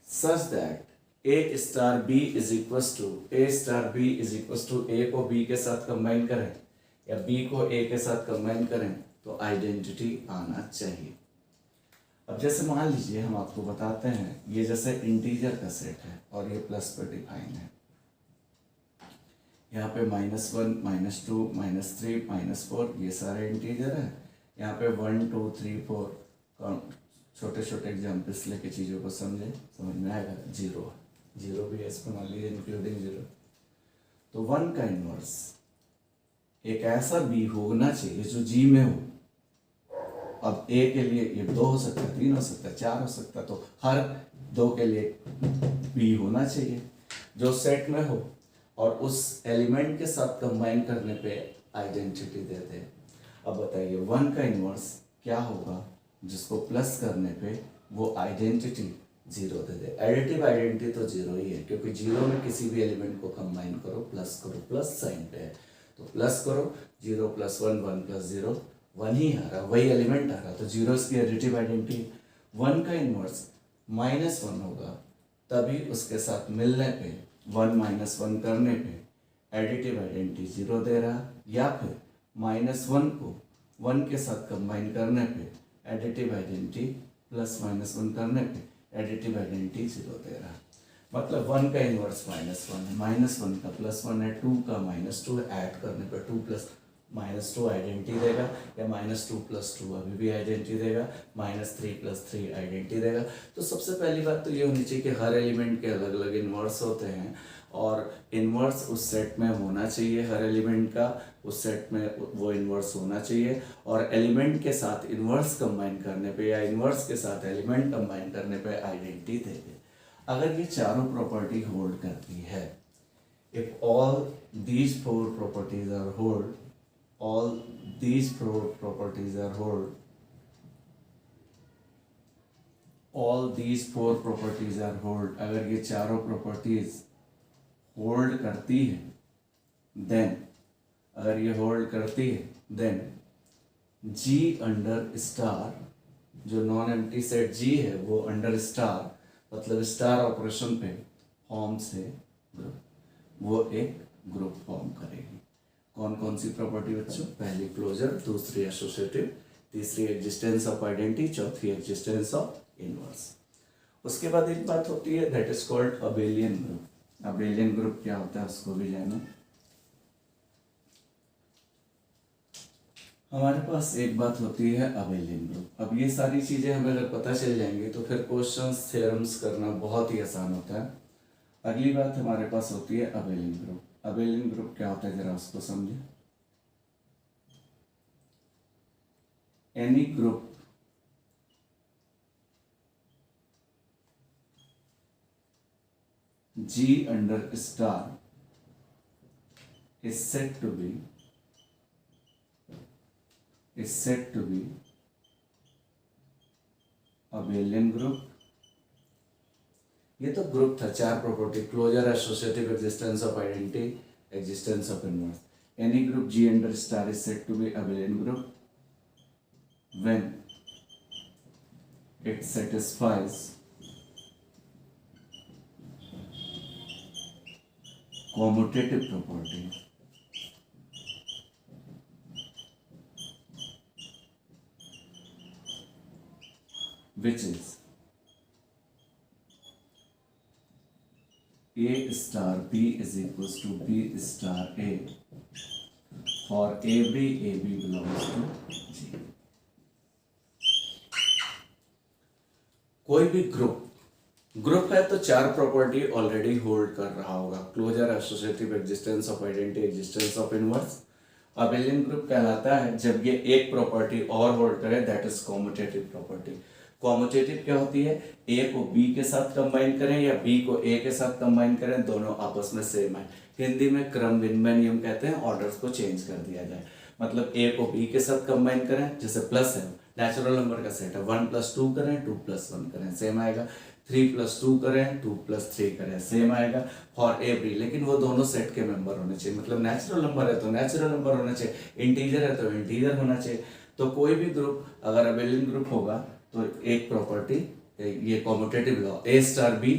Such that A star B is equals to A को B के साथ कंबाइन करें या B को A के साथ कंबाइन करें तो आइडेंटिटी आना चाहिए। अब जैसे मान लीजिए हम आपको बताते हैं, ये जैसे इंटीजर का सेट है और ये प्लस पर डिफाइन है। यहाँ पे -1 -2 -3 -4 ये सारे इंटीजर है। यहाँ पे 1 2 3 4 छोटे छोटे एग्जाम्पल्स लेके चीज़ों को समझ में आएगा। जीरो भी है इसको मान लीजिए इंक्लूडिंग 0। तो 1 का इनवर्स एक ऐसा B होना चाहिए जो G में हो। अब A के लिए ये 2 हो सकता है, 3 हो सकता है, 4 हो सकता है, तो हर 2 के लिए B होना चाहिए जो सेट में हो और उस एलिमेंट के साथ कंबाइन करने पे आइडेंटिटी देते हैं। अब बताइए 1 का इनवर्स क्या होगा जिसको प्लस करने पे वो आइडेंटिटी 0 दे दे। एडिटिव आइडेंटिटी तो 0 ही है, क्योंकि 0 में किसी भी एलिमेंट को कंबाइन करो, प्लस साइन पे है तो प्लस करो। 0 + 1 1 + 0 1 ही आ रहा, वही एलिमेंट आ रहा, तो 0 इसकी एडिटिव आइडेंटिटी। 1 का इनवर्स -1 होगा तभी उसके साथ मिलने पे 1 - 1 करने पे एडिटिव आइडेंटिटी 0 दे रहा, या फिर -1 को 1 के साथ कंबाइन करने पे एडिटिव आइडेंटिटी +-1 करने पे एडिटिव आइडेंटिटी 0 दे रहा। मतलब 1 का इनवर्स -1 है, -1 का +1 है, 2 का -2 ऐड करने पे 2 + -2 आइडेंटिटी देगा, या -2 + 2 अभी भी आइडेंटिटी देगा, -3 + 3 आइडेंटिटी देगा। तो सबसे पहली बात तो ये होनी चाहिए कि हर एलिमेंट के अलग अलग इन्वर्स होते हैं, और इन्वर्स उस सेट में होना चाहिए, हर एलिमेंट का उस सेट में वो इन्वर्स होना चाहिए, और एलिमेंट के साथ इन्वर्स कंबाइन करने पे या इन्वर्स के साथ एलिमेंट कंबाइन करने पे आइडेंटिटी देंगे। अगर ये चारों प्रॉपर्टी होल्ड करती है, if all these four properties are hold, all these four properties are hold, all these four properties are hold, अगर ये चारों प्रॉपर्टीज होल्ड करती है, देन अगर ये होल्ड करती है, देन G अंडर स्टार, जो नॉन एम्प्टी सेट G है वो अंडर स्टार मतलब स्टार ऑपरेशन पे फॉर्म से ग्रुप, वो एक ग्रुप फॉर्म करेगी। कौन कौन सी प्रॉपर्टी बच्चों? पहली क्लोजर, दूसरी एसोसिएटिव, तीसरी एग्जिस्टेंस ऑफ आइडेंटिटी, चौथी एग्जिस्टेंस ऑफ इनवर्स। उसके बाद एक बात होती है that is called abelian group. Abelian group क्या होता है उसको भी जानो। हमारे पास एक बात होती है अबेलियन ग्रुप। अब ये सारी चीजें हमें अगर पता चल जाएंगी तो फिर क्वेश्चंस थ्योरम्स करना बहुत ही आसान होता है। अगली बात हमारे पास होती है अबेलियन ग्रुप। अबेलियन ग्रुप क्या होता है जरा उसको समझे। Any group G under star is said to be abelian group। ये तो ग्रुप था, चार property, closure, associative, existence of identity, existence of inverse. Any group G under star is said to be abelian group when it satisfies commutative property, which is A star B is equals to B star A for every AB belongs to G। कोई भी group है तो चार property already hold कर रहा होगा, closure, associative, existence of identity, existence of inverse. Abelian group कहलाता है जब ये एक प्रॉपर्टी और होल्ड करे, that is commutative property. Commutative क्या होती है? ए को बी के साथ कंबाइन करें या बी को ए के साथ कंबाइन करें, दोनों आपस में सेम है। हिंदी में क्रम विनिमय नियम कहते हैं, ऑर्डर्स को चेंज कर दिया जाए। मतलब ए को बी के साथ कंबाइन करें, जैसे प्लस है, नेचुरल नंबर का सेट है, 1 + 2 करें, 2 + 1 करें, सेम आएगा। 3 + 2 करें, 2 + 3 करें, सेम आएगा फॉर एवरी। लेकिन वो दोनों सेट के मेंबर होने चाहिए, मतलब नेचुरल नंबर है तो नेचुरल नंबर होना चाहिए, इंटीजर है तो इंटीजर होना चाहिए। तो कोई भी ग्रुप अगर अबेलियन ग्रुप होगा तो एक प्रॉपर्टी, ये commutative law, A star B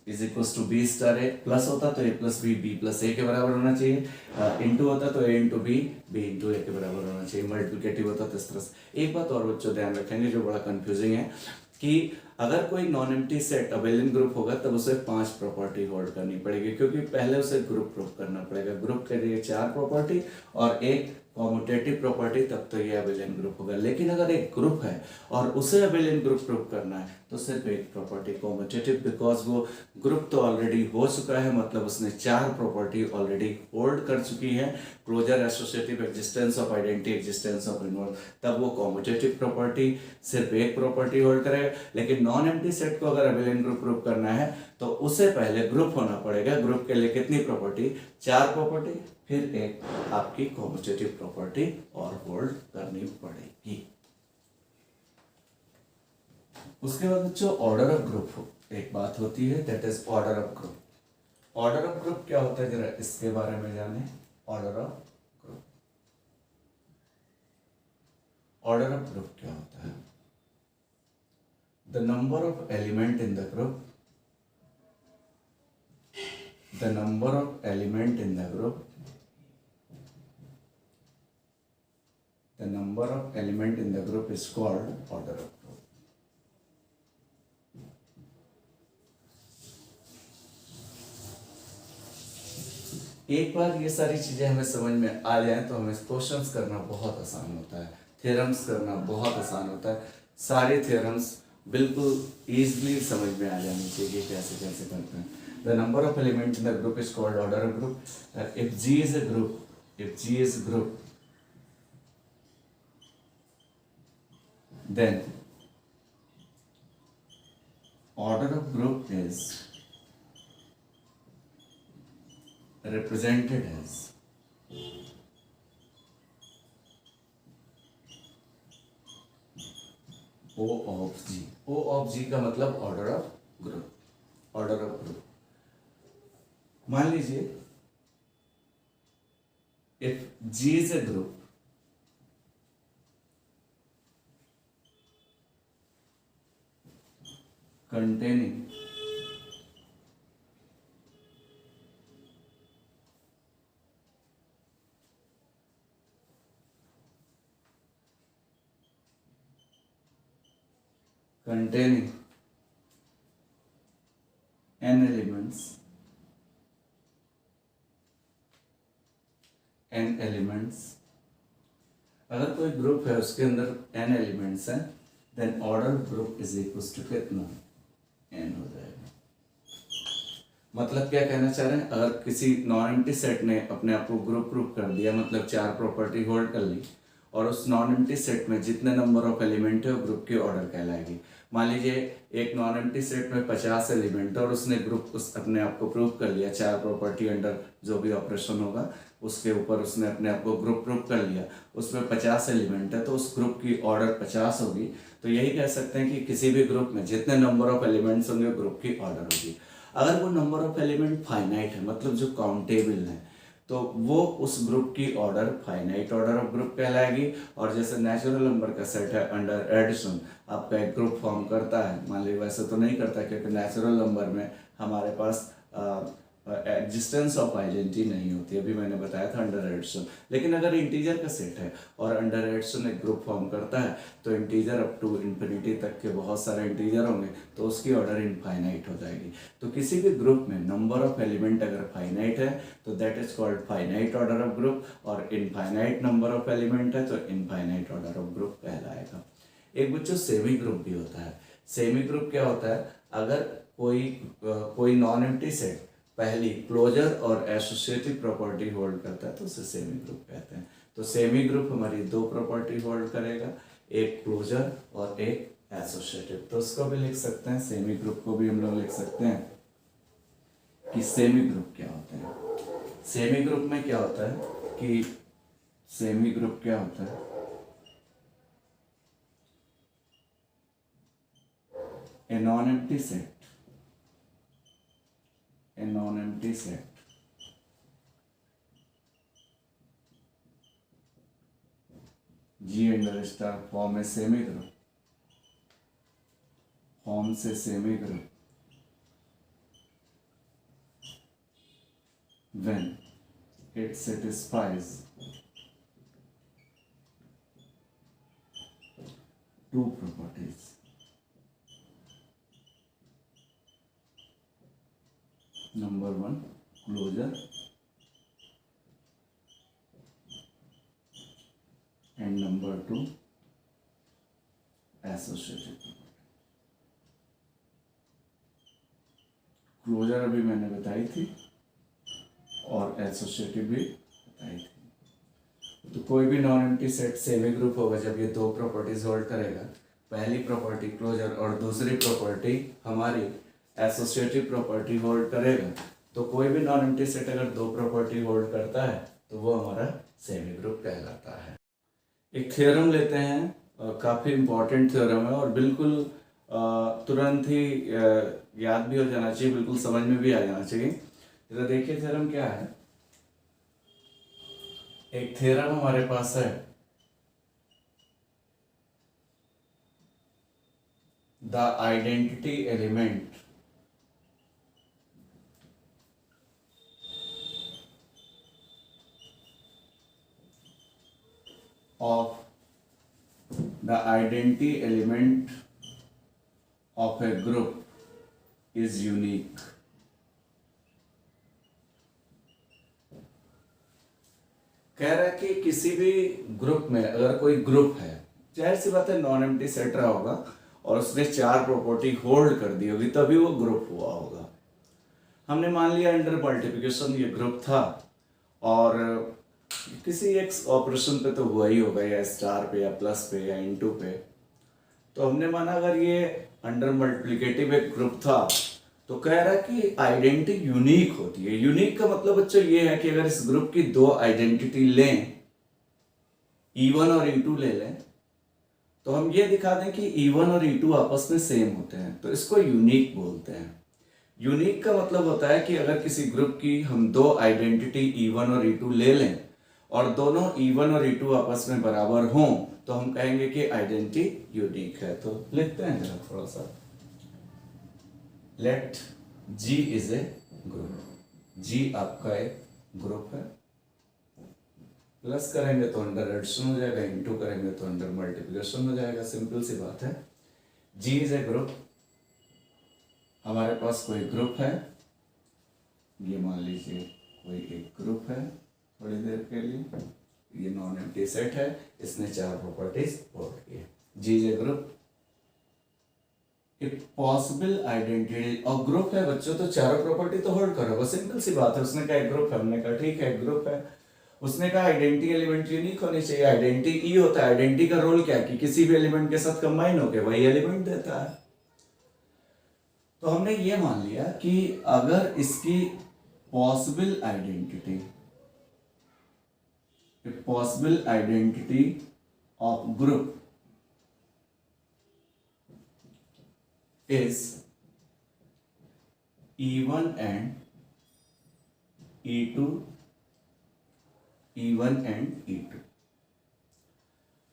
is equals to B star A, plus होता तो A + B B + A के बराबर होना चाहिए, इनटू होता तो A × B B × A के बराबर होना चाहिए, मल्टीप्लिकेटिव होता तो इस तरह से। एक बात और बच्चों ध्यान रखेंगे जो बड़ा कंफ्यूजिंग है कि अगर कोई non empty set abelian group होगा तब उसे 5 प्रॉपर्टी होल्ड करनी पड़ेगी, क्योंकि पहले उसे ग्रुप प्रूफ करना पड़ेगा। ग्रुप के लिए 4 प्रॉपर्टी और एक कॉम्यूटेटिव प्रॉपर्टी, तब तो ये अबेलियन ग्रुप होगा। लेकिन अगर एक ग्रुप है और उसे अबेलियन ग्रुप प्रूफ करना है तो सिर्फ एक प्रॉपर्टी कॉम्यूटेटिव, बिकॉज वो ग्रुप तो ऑलरेडी हो चुका है, मतलब उसने 4 प्रॉपर्टी ऑलरेडी होल्ड कर चुकी है, closure, associative, existence of identity, existence of inverse. तब वो कॉम्यूटेटिव प्रॉपर्टी सिर्फ एक प्रॉपर्टी होल्ड करेगा। लेकिन नॉन एम्प्टी सेट को अगर अबेलियन ग्रुप प्रूफ करना है तो उसे पहले ग्रुप होना पड़ेगा। ग्रुप के लिए कितनी प्रॉपर्टी? 4 प्रॉपर्टी, फिर एक आपकी कॉम्यूटेटिव प्रॉपर्टी और होल्ड करनी पड़ेगी। उसके बाद बच्चों ऑर्डर ऑफ ग्रुप एक बात होती है, that is order of group. Order of group क्या होता है जरा इसके बारे में जाने। Order of group, order of group क्या होता है? The number of element in the group, the number of element in the group, the number of element in the group is called order of group। एक बार ये सारी चीज़ें हमें समझ में आ जाए तो हमें क्वेश्चंस करना बहुत आसान होता है, थ्योरम्स करना बहुत आसान होता है। सारे थ्योरम्स बिल्कुल ईजिली समझ में आ जानी चाहिए कैसे कैसे करते हैं। The number of element in the group is called order of group. If G is a group, if G is group, then order of group is represented as O of G. O of G का मतलब order of group, order of group. मान लीजिए if G is a group, containing n elements, अगर कोई group है उसके अंदर n elements हैं, then order group is equal to कितना, n हो जाएगा। मतलब क्या कहना चाह रहे हैं, अगर किसी नॉन एम्प्टी सेट ने अपने आप को ग्रुप कर दिया, मतलब 4 प्रॉपर्टी होल्ड कर ली, और उस नॉन एम्प्टी सेट में जितने नंबर ऑफ एलिमेंट है वो ग्रुप की ऑर्डर कहलाएगी। मान लीजिए एक नॉन एम्प्टी सेट में 50 एलिमेंट है और उसने ग्रुप उस अपने आप को प्रूव कर लिया, 4 प्रॉपर्टी अंडर जो भी ऑपरेशन होगा उसके ऊपर उसने अपने आप को ग्रुप कर लिया, उसमें 50 एलिमेंट है तो उस ग्रुप की ऑर्डर 50 होगी। तो यही कह सकते हैं कि किसी भी ग्रुप में जितने नंबर ऑफ एलिमेंट्स होंगे ग्रुप की ऑर्डर होगी। अगर वो नंबर ऑफ एलिमेंट फाइनाइट है, मतलब जो काउंटेबल है, तो वो उस ग्रुप की order finite order of group कहलाएगी। और जैसे नेचुरल नंबर का सेट है अंडर एडिशन आपका एक ग्रुप फॉर्म करता है, मान लीजिए वैसे तो नहीं करता क्योंकि नेचुरल नंबर में हमारे पास एग्जिस्टेंस ऑफ आइडेंटिटी नहीं होती, अभी मैंने बताया था अंडर एडिशन। लेकिन अगर इंटीजर का सेट है और अंडर एडिशन एक ग्रुप फॉर्म करता है तो इंटीजर अप टू इन्फिनिटी तक के बहुत सारे इंटीजर होंगे तो उसकी ऑर्डर इनफाइनाइट हो जाएगी। तो किसी भी ग्रुप में नंबर ऑफ एलिमेंट अगर फाइनाइट है तो that is called finite order of group, और इनफाइनाइट नंबर ऑफ एलिमेंट है तो इनफाइनाइट ऑर्डर ऑफ ग्रुप कहलाएगा। एक बच्चों सेमी ग्रुप भी होता है। सेमी ग्रुप क्या होता है, अगर कोई नॉन एम्प्टी सेट पहली क्लोजर और एसोसिएटिव प्रॉपर्टी होल्ड करता है तो उसे सेमी ग्रुप कहते हैं। तो सेमी ग्रुप हमारी 2 प्रॉपर्टी होल्ड करेगा, एक क्लोजर और एक एसोसिएटिव। तो उसको भी लिख सकते हैं, सेमी ग्रुप को भी हम लोग लिख सकते हैं कि सेमी ग्रुप क्या होते हैं। सेमी ग्रुप में क्या होता है कि सेमी ग्रुप क्या होता है, a non-empty set G under star form है सेमी ग्रुप, फॉर्म से semi group when it satisfies 2 properties. Number 1 closure and number 2 associative property. Closure अभी मैंने बताई थी और एसोसिएटिव भी बताई थी। तो कोई भी non empty set semi group होगा जब ये 2 प्रॉपर्टीज होल्ड करेगा, पहली प्रॉपर्टी क्लोजर और दूसरी प्रॉपर्टी हमारी एसोसिएटिव प्रॉपर्टी होल्ड करेगा। तो कोई भी नॉन एम्प्टी सेट अगर 2 प्रॉपर्टी होल्ड करता है तो वो हमारा सेमी ग्रुप कहलाता है। एक थ्योरम लेते हैं, काफ़ी इंपॉर्टेंट थ्योरम है और बिल्कुल तुरंत ही याद भी हो जाना चाहिए, बिल्कुल समझ में भी आ जाना चाहिए। जरा देखिए थ्योरम क्या है। एक थ्योरम हमारे पास है, the identity element of the identity element of a group is unique. कह रहा है कि किसी भी ग्रुप में अगर कोई ग्रुप है, जाहिर सी बात है नॉन एम्प्टी सेट रहा होगा और उसने 4 प्रॉपर्टी होल्ड कर दी होगी तभी वो ग्रुप हुआ होगा। हमने मान लिया अंडर मल्टीप्लिकेशन ये ग्रुप था और किसी एक ऑपरेशन पे तो हुआ ही होगा, या स्टार पे या प्लस पे या इनटू पे। तो हमने माना अगर ये अंडर मल्टीप्लिकेटिव एक ग्रुप था तो कह रहा है कि आइडेंटिटी यूनिक होती है। यूनिक का मतलब बच्चों ये है कि अगर इस ग्रुप की 2 आइडेंटिटी लें, E1 और E2 ले लें, तो हम ये दिखा दें कि E1 और E2 आपस में सेम होते हैं, तो इसको यूनिक बोलते हैं। यूनिक का मतलब होता है कि अगर किसी ग्रुप की हम 2 आइडेंटिटी E1 और E2 ले लें और दोनों E1 और E2 आपस में बराबर हों तो हम कहेंगे कि आइडेंटिटी यूनिक है। तो लिखते हैं जरा थोड़ा सा, let G is a group. G आपका एक ग्रुप है, प्लस करेंगे तो अंडर एडिशन हो जाएगा, इनटू करेंगे तो अंडर मल्टीप्लिकेशन हो जाएगा। सिंपल सी बात है। G is a group. हमारे पास कोई ग्रुप है, ये मान लीजिए कोई एक ग्रुप है थोड़ी देर के लिए, ये नॉन एम्प्टी सेट है, इसने 4 प्रॉपर्टीज होल्ड की। G इज ए ग्रुप, एक पॉसिबल आइडेंटिटी। और ग्रुप है बच्चों तो चारों प्रॉपर्टी तो होल्ड करोगे, सिंपल सी बात है। उसने कहा एक ग्रुप है, हमने कहा ठीक है ग्रुप है। उसने कहा आइडेंटिटी एलिमेंट यूनिक होनी चाहिए। आइडेंटिटी ई होता है। आइडेंटिटी का रोल क्या है कि किसी भी एलिमेंट के साथ कंबाइन होकर वही एलिमेंट देता है। तो हमने ये मान लिया कि अगर इसकी possible identity of group is E1 and E2, E1 and E2।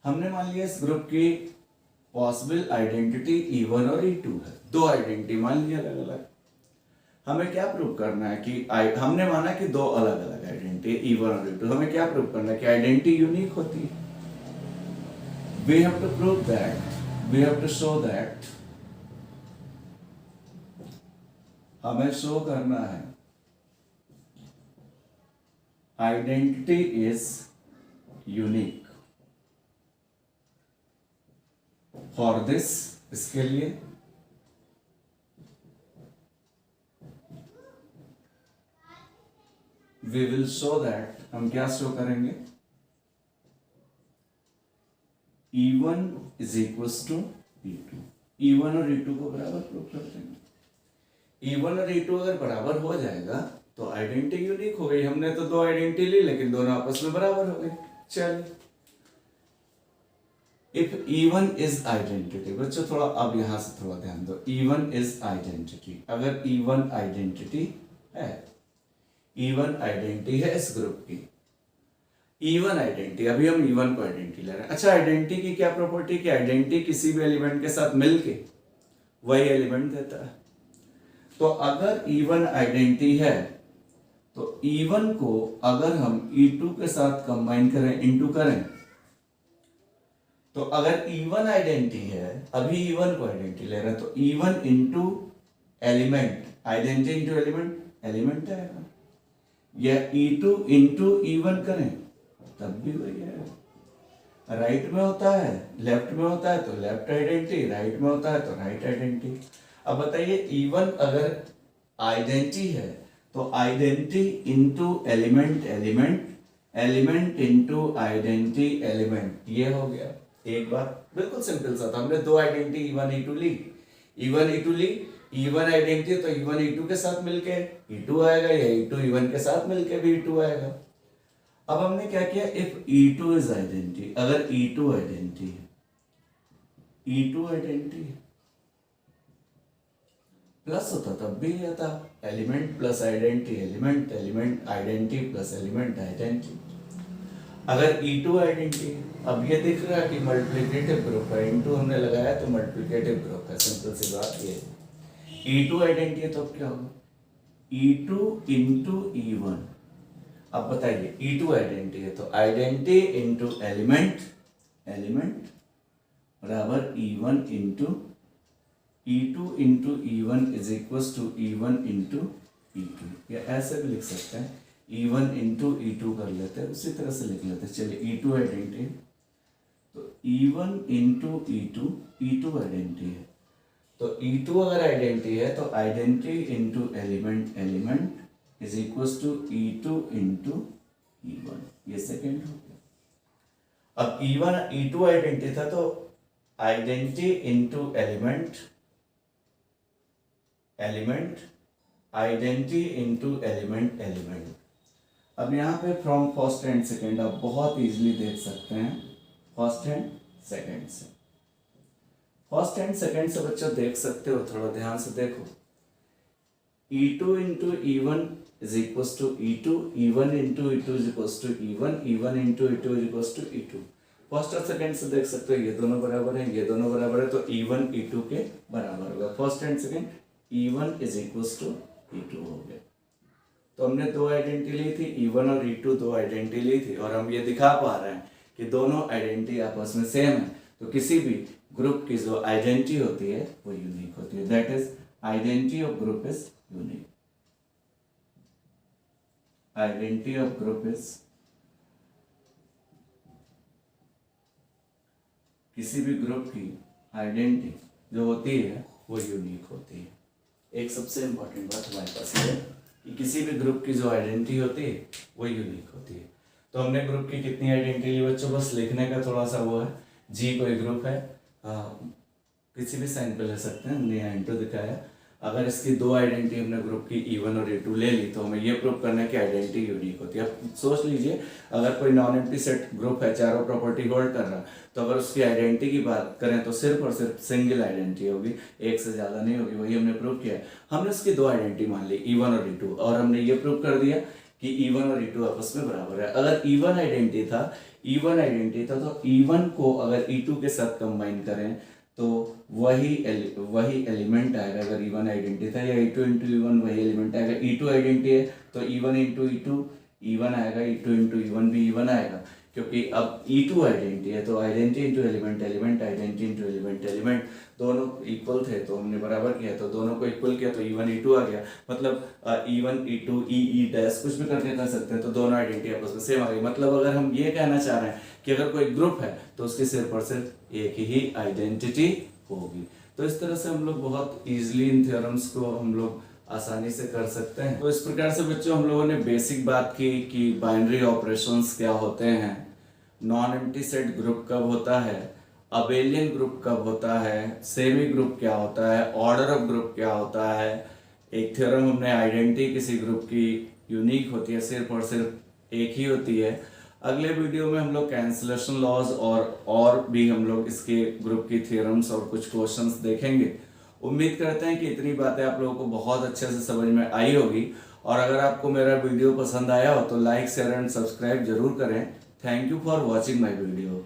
हमने मान लिया इस ग्रुप की पॉसिबल आइडेंटिटी E1 और E2 है। 2 आइडेंटिटी मान लिया अलग अलग। हमें क्या प्रूव करना है कि हमने माना कि 2 अलग अलग आइडेंटिटी E1 और E2। हमें क्या प्रूव करना है कि आइडेंटिटी यूनिक होती है। We have to prove that, we have to show that, हमें शो करना है identity is unique for this. इसके लिए वी विल शो दैट, हम क्या शो करेंगे, E1 is equal to E2। E1 और E2 को बराबर प्रूव कर देंगे। E1 और E2 अगर बराबर हो जाएगा तो आइडेंटिटी यूनिक हो गई। हमने तो 2 आइडेंटिटी ली लेकिन दोनों आपस में बराबर हो गए। चलिए, इफ E1 इज आइडेंटिटी, बच्चों थोड़ा अब यहां से थोड़ा ध्यान दो। E1 इज आइडेंटिटी, अगर E1 आइडेंटिटी है, E1 आइडेंटिटी है इस ग्रुप की, E1 आइडेंटिटी, अभी हम E1 को आइडेंटिटी ले रहे हैं। अच्छा, आइडेंटिटी की क्या प्रॉपर्टी की, आइडेंटिटी किसी भी एलिमेंट के साथ मिलके वही एलिमेंट देता है। तो अगर E1 आइडेंटिटी है तो E1 को अगर हम E2 के साथ कंबाइन करें, इनटू करें, तो अगर E1 आइडेंटिटी है, अभी E1 को आइडेंटिटी ले रहे हैं, तो E1 into element, identity into element, element आएगा। या E2 इंटू E1 करें तब भी वही आएगा। राइट में होता है, लेफ्ट में होता है तो लेफ्ट आइडेंटिटी, राइट में होता है तो राइट आइडेंटिटी। अब बताइए, E1 अगर आइडेंटिटी है तो identity into element, element, element into identity, element, ये हो गया। एक बात बिल्कुल सिंपल सा था। हमने 2 आइडेंटिटी E1 E2 ली, E1 E2 ली, E1 आइडेंटिटी तो E1 E2 के साथ मिलके E2 आएगा, या E2 E1 के साथ मिलके भी E2 आएगा। अब हमने क्या किया, इफ E2 इज आइडेंटिटी, अगर E2 आइडेंटिटी है, E2 आइडेंटिटी प्लस होता तब भी आता, element plus identity, element, element identity plus element identity. अगर E2 आइडेंटिटी, अब ये दिख रहा है कि मल्टीप्लिकेटिव ग्रुप है, इनटू हमने लगाया तो मल्टीप्लिकेटिव ग्रुप है। सिंपल सी बात ये, E2 आइडेंटिटी है तो अब क्या होगा, E2 इंटू E1। अब बताइए, E2 आइडेंटिटी है तो आइडेंटिटी इंटू एलिमेंट, एलिमेंट बराबर E1 into E2 into E1 is equal to E1 into E2। या ऐसे भी लिख सकते हैं E1 इंटू E2 कर लेते हैं, उसी तरह से लिख लेते हैं। चलिए E2 आइडेंटिटी, तो E1 इंटू E2 आइडेंटिटी है। तो E2 अगर आइडेंटिटी है तो identity into element is equal to E2 into E1, ये सेकेंड हो गया। अब E2 आइडेंटिटी था तो identity into element identity into element. अब यहाँ पे फ्रॉम फर्स्ट एंड सेकेंड आप बहुत इजीली देख सकते हैं, फर्स्ट एंड सेकेंड से। फर्स्ट एंड सेकेंड से बच्चों देख सकते हो, थोड़ा ध्यान से देखो। E2 into E1 is equal to E2, E1 into E2 is equal to E1, E1 into E2 is equal to E2। First और सेकेंड से देख सकते हो ये दोनों बराबर है, ये दोनों बराबर है, तो E1 E2 के बराबर होगा। First and second E1 is equal to E2 हो गया। तो हमने दो आइडेंटिटी ली थी, E1 और E2 दो आइडेंटिटी ली थी, और हम ये दिखा पा रहे हैं कि दोनों आइडेंटिटी आपस में सेम है। तो किसी भी ग्रुप की जो आइडेंटिटी होती है वो यूनिक होती है, that is identity of group is unique. Identity of group is, किसी भी ग्रुप की आइडेंटिटी जो होती है वो यूनिक होती है। एक सबसे इंपॉर्टेंट बात हमारे पास ये है कि किसी भी ग्रुप की जो आइडेंटिटी होती है वो यूनिक होती है। तो हमने ग्रुप की कितनी आइडेंटिटी ली बच्चों, बस लिखने का थोड़ा सा वो है। जी कोई ग्रुप है, किसी भी साइन पे ले सकते हैं, हमने यहाँ इंटू दिखाया। अगर इसकी दो आइडेंटिटी हमने ग्रुप की E1 और E2 ले ली तो हमें ये प्रूव करना है कि आइडेंटिटी यूनिक होती है। अब सोच लीजिए अगर कोई नॉन एम्प्टी सेट ग्रुप है, चारों प्रॉपर्टी होल्ड कर रहा, तो अगर उसकी आइडेंटिटी की बात करें तो सिर्फ और सिर्फ सिंगल आइडेंटिटी होगी, एक से ज़्यादा नहीं होगी। वही हमने प्रूव किया। हमने उसकी दो आइडेंटिटी मान ली E1 और E2, और हमने ये प्रूव कर दिया कि E1 और E2 आपस में बराबर है। अगर E1 आइडेंटिटी था तो E1 को अगर E2 के साथ कंबाइन करें तो वही एलिमेंट आएगा। अगर E1 आइडेंटिटी था, या E2 इंटू E1 वही एलिमेंट आएगा। E2 आइडेंटिटी है तो E1 इंटू E2 E1 आएगा, E2 इंटू E1 भी E1 आएगा, क्योंकि अब E2 आइडेंटिटी है तो identity into element identity into element दोनों इक्वल थे तो हमने बराबर किया, तो दोनों को इक्वल किया तो E1 E2 आ गया। मतलब E1 E2 E डैश कुछ भी करके कर सकते हैं, तो दोनों आइडेंटिटी आपस में सेम आ गई। मतलब अगर हम ये कहना चाह रहे हैं कि अगर कोई ग्रुप है तो उसकी सिर्फ और सिर्फ एक ही आइडेंटिटी होगी। तो इस तरह से हम लोग बहुत इजीली इन थ्योरम्स को हम लोग आसानी से कर सकते हैं। तो इस प्रकार से बच्चों हम लोगों ने बेसिक बात की कि बाइनरी ऑपरेशंस क्या होते हैं, नॉन एम्प्टी सेट ग्रुप कब होता है, अबेलियन ग्रुप कब होता है, सेमी ग्रुप क्या होता है, ऑर्डर ऑफ ग्रुप क्या होता है। एक थ्योरम हमने आइडेंटिटी किसी ग्रुप की यूनिक होती है, सिर्फ और सिर्फ एक ही होती है। अगले वीडियो में हम लोग कैंसलेशन लॉज और भी हम लोग इसके ग्रुप की थ्योरम्स और कुछ क्वेश्चंस देखेंगे। उम्मीद करते हैं कि इतनी बातें आप लोगों को बहुत अच्छे से समझ में आई होगी, और अगर आपको मेरा वीडियो पसंद आया हो तो लाइक शेयर एंड सब्सक्राइब जरूर करें। Thank you for watching my video.